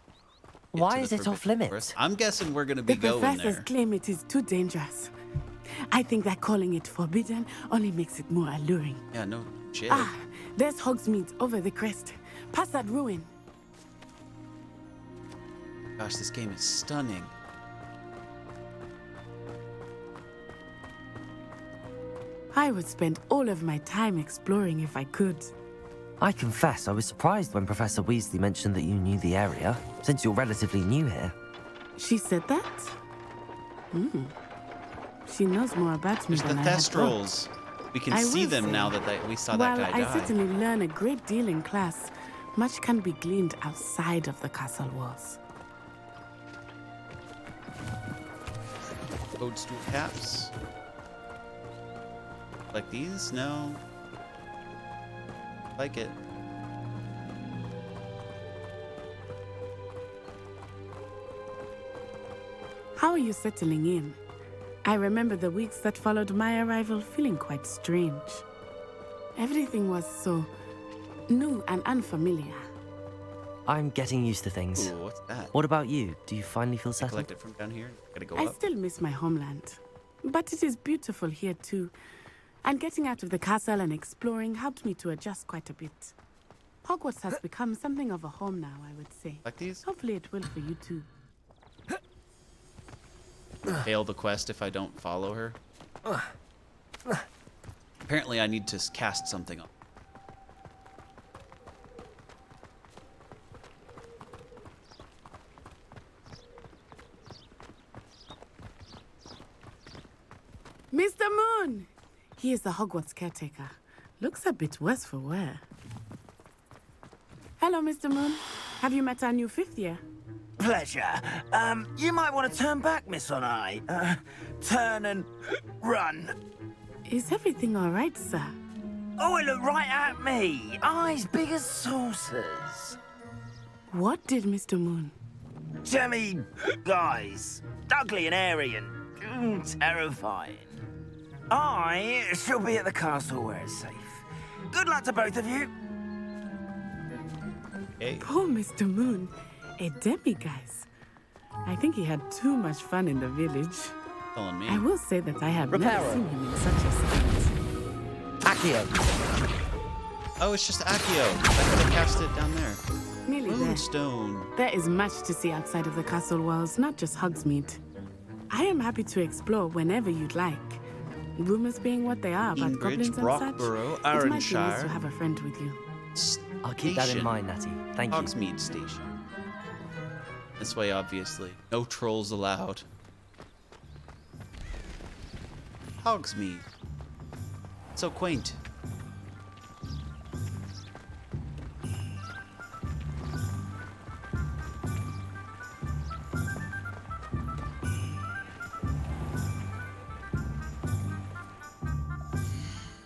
Why to is the it off forbidden limits? forest. I'm guessing we're gonna be The going professors there. claim it is too dangerous. I think that calling it forbidden only makes it more alluring. Yeah, no shit. Ah, there's Hogsmeade over the crest. Past that ruin. Gosh, this game is stunning. I would spend all of my time exploring if I could. I confess I was surprised when Professor Weasley mentioned that you knew the area, since you're relatively new here. She said that? Hmm. She knows more about me There's the than I had thought. Thestrals. We can I see will them say, now that we saw while that guy I die. certainly learn a great deal in class, much can be gleaned outside of the castle walls. Toadstool caps. Like these? No. Like it. How are you settling in? I remember the weeks that followed my arrival feeling quite strange. Everything was so new and unfamiliar. I'm getting used to things. Ooh, what's that? What about you? Do you finally feel settled? Collect it from down here. Gotta go I up. still miss my homeland, but it is beautiful here too. And getting out of the castle and exploring helped me to adjust quite a bit. Hogwarts has become something of a home now, I would say. Like these? Hopefully it will for you too. Fail the quest if I don't follow her. Apparently I need to cast something up. Mr. Moon! He is the Hogwarts caretaker. Looks a bit worse for wear. Hello, Mr. Moon. Have you met our new fifth year? Pleasure. You might want to turn back, Miss Onai. Turn and run. Is everything all right, sir? Oh, it looked right at me. Eyes big as saucers. What did Mr. Moon? Jemmy guys. Ugly and airy and terrifying. I shall be at the castle where it's safe. Good luck to both of you. Hey. Poor Mr. Moon. A demiguise. I think he had too much fun in the village. Telling me. I will say that I have never Reparo. seen him in such a state. Accio! Oh, it's just Accio. I could have cast it down there. Nearly there. Moonstone. There is much to see outside of the castle walls, not just Hogsmeade. I am happy to explore whenever you'd like. Rumors being what they are about Greenbridge, goblins and such, Rockborough, it might be nice Ironshire. to have a friend with you. I'll keep that in Station. mind, Natty. Thank you. Hogsmeade Station. This way, obviously. No trolls allowed. Hogsmeade. So quaint.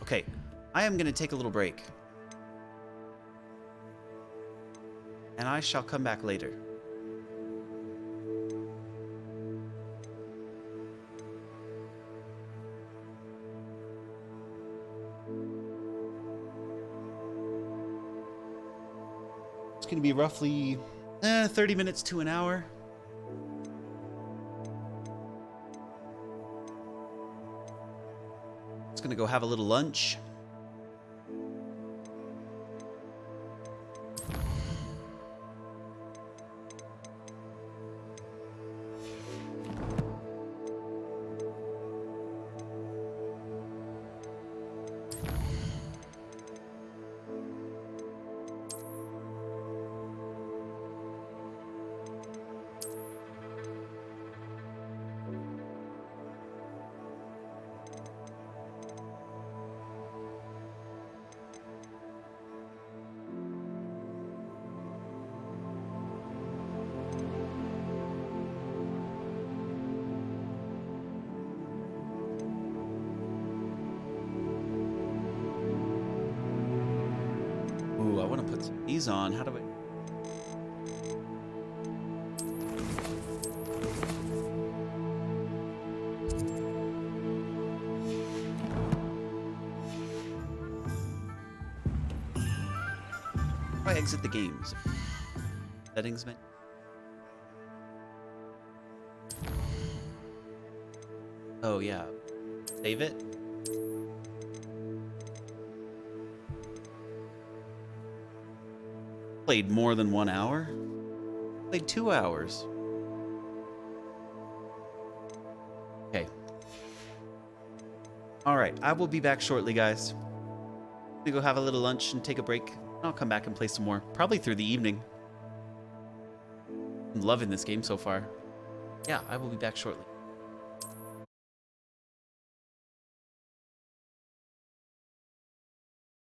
Okay, I am going to take a little break. And I shall come back later. It's going to be roughly 30 minutes to an hour. Just going to go have a little lunch. want to put some of these on. How do I... How do I exit the games? Settings menu. Oh yeah. Save it. Played more than 1 hour? Played 2 hours. Okay. Alright, I will be back shortly, guys. I'm gonna go have a little lunch and take a break. I'll come back and play some more. Probably through the evening. I'm loving this game so far. Yeah, I will be back shortly.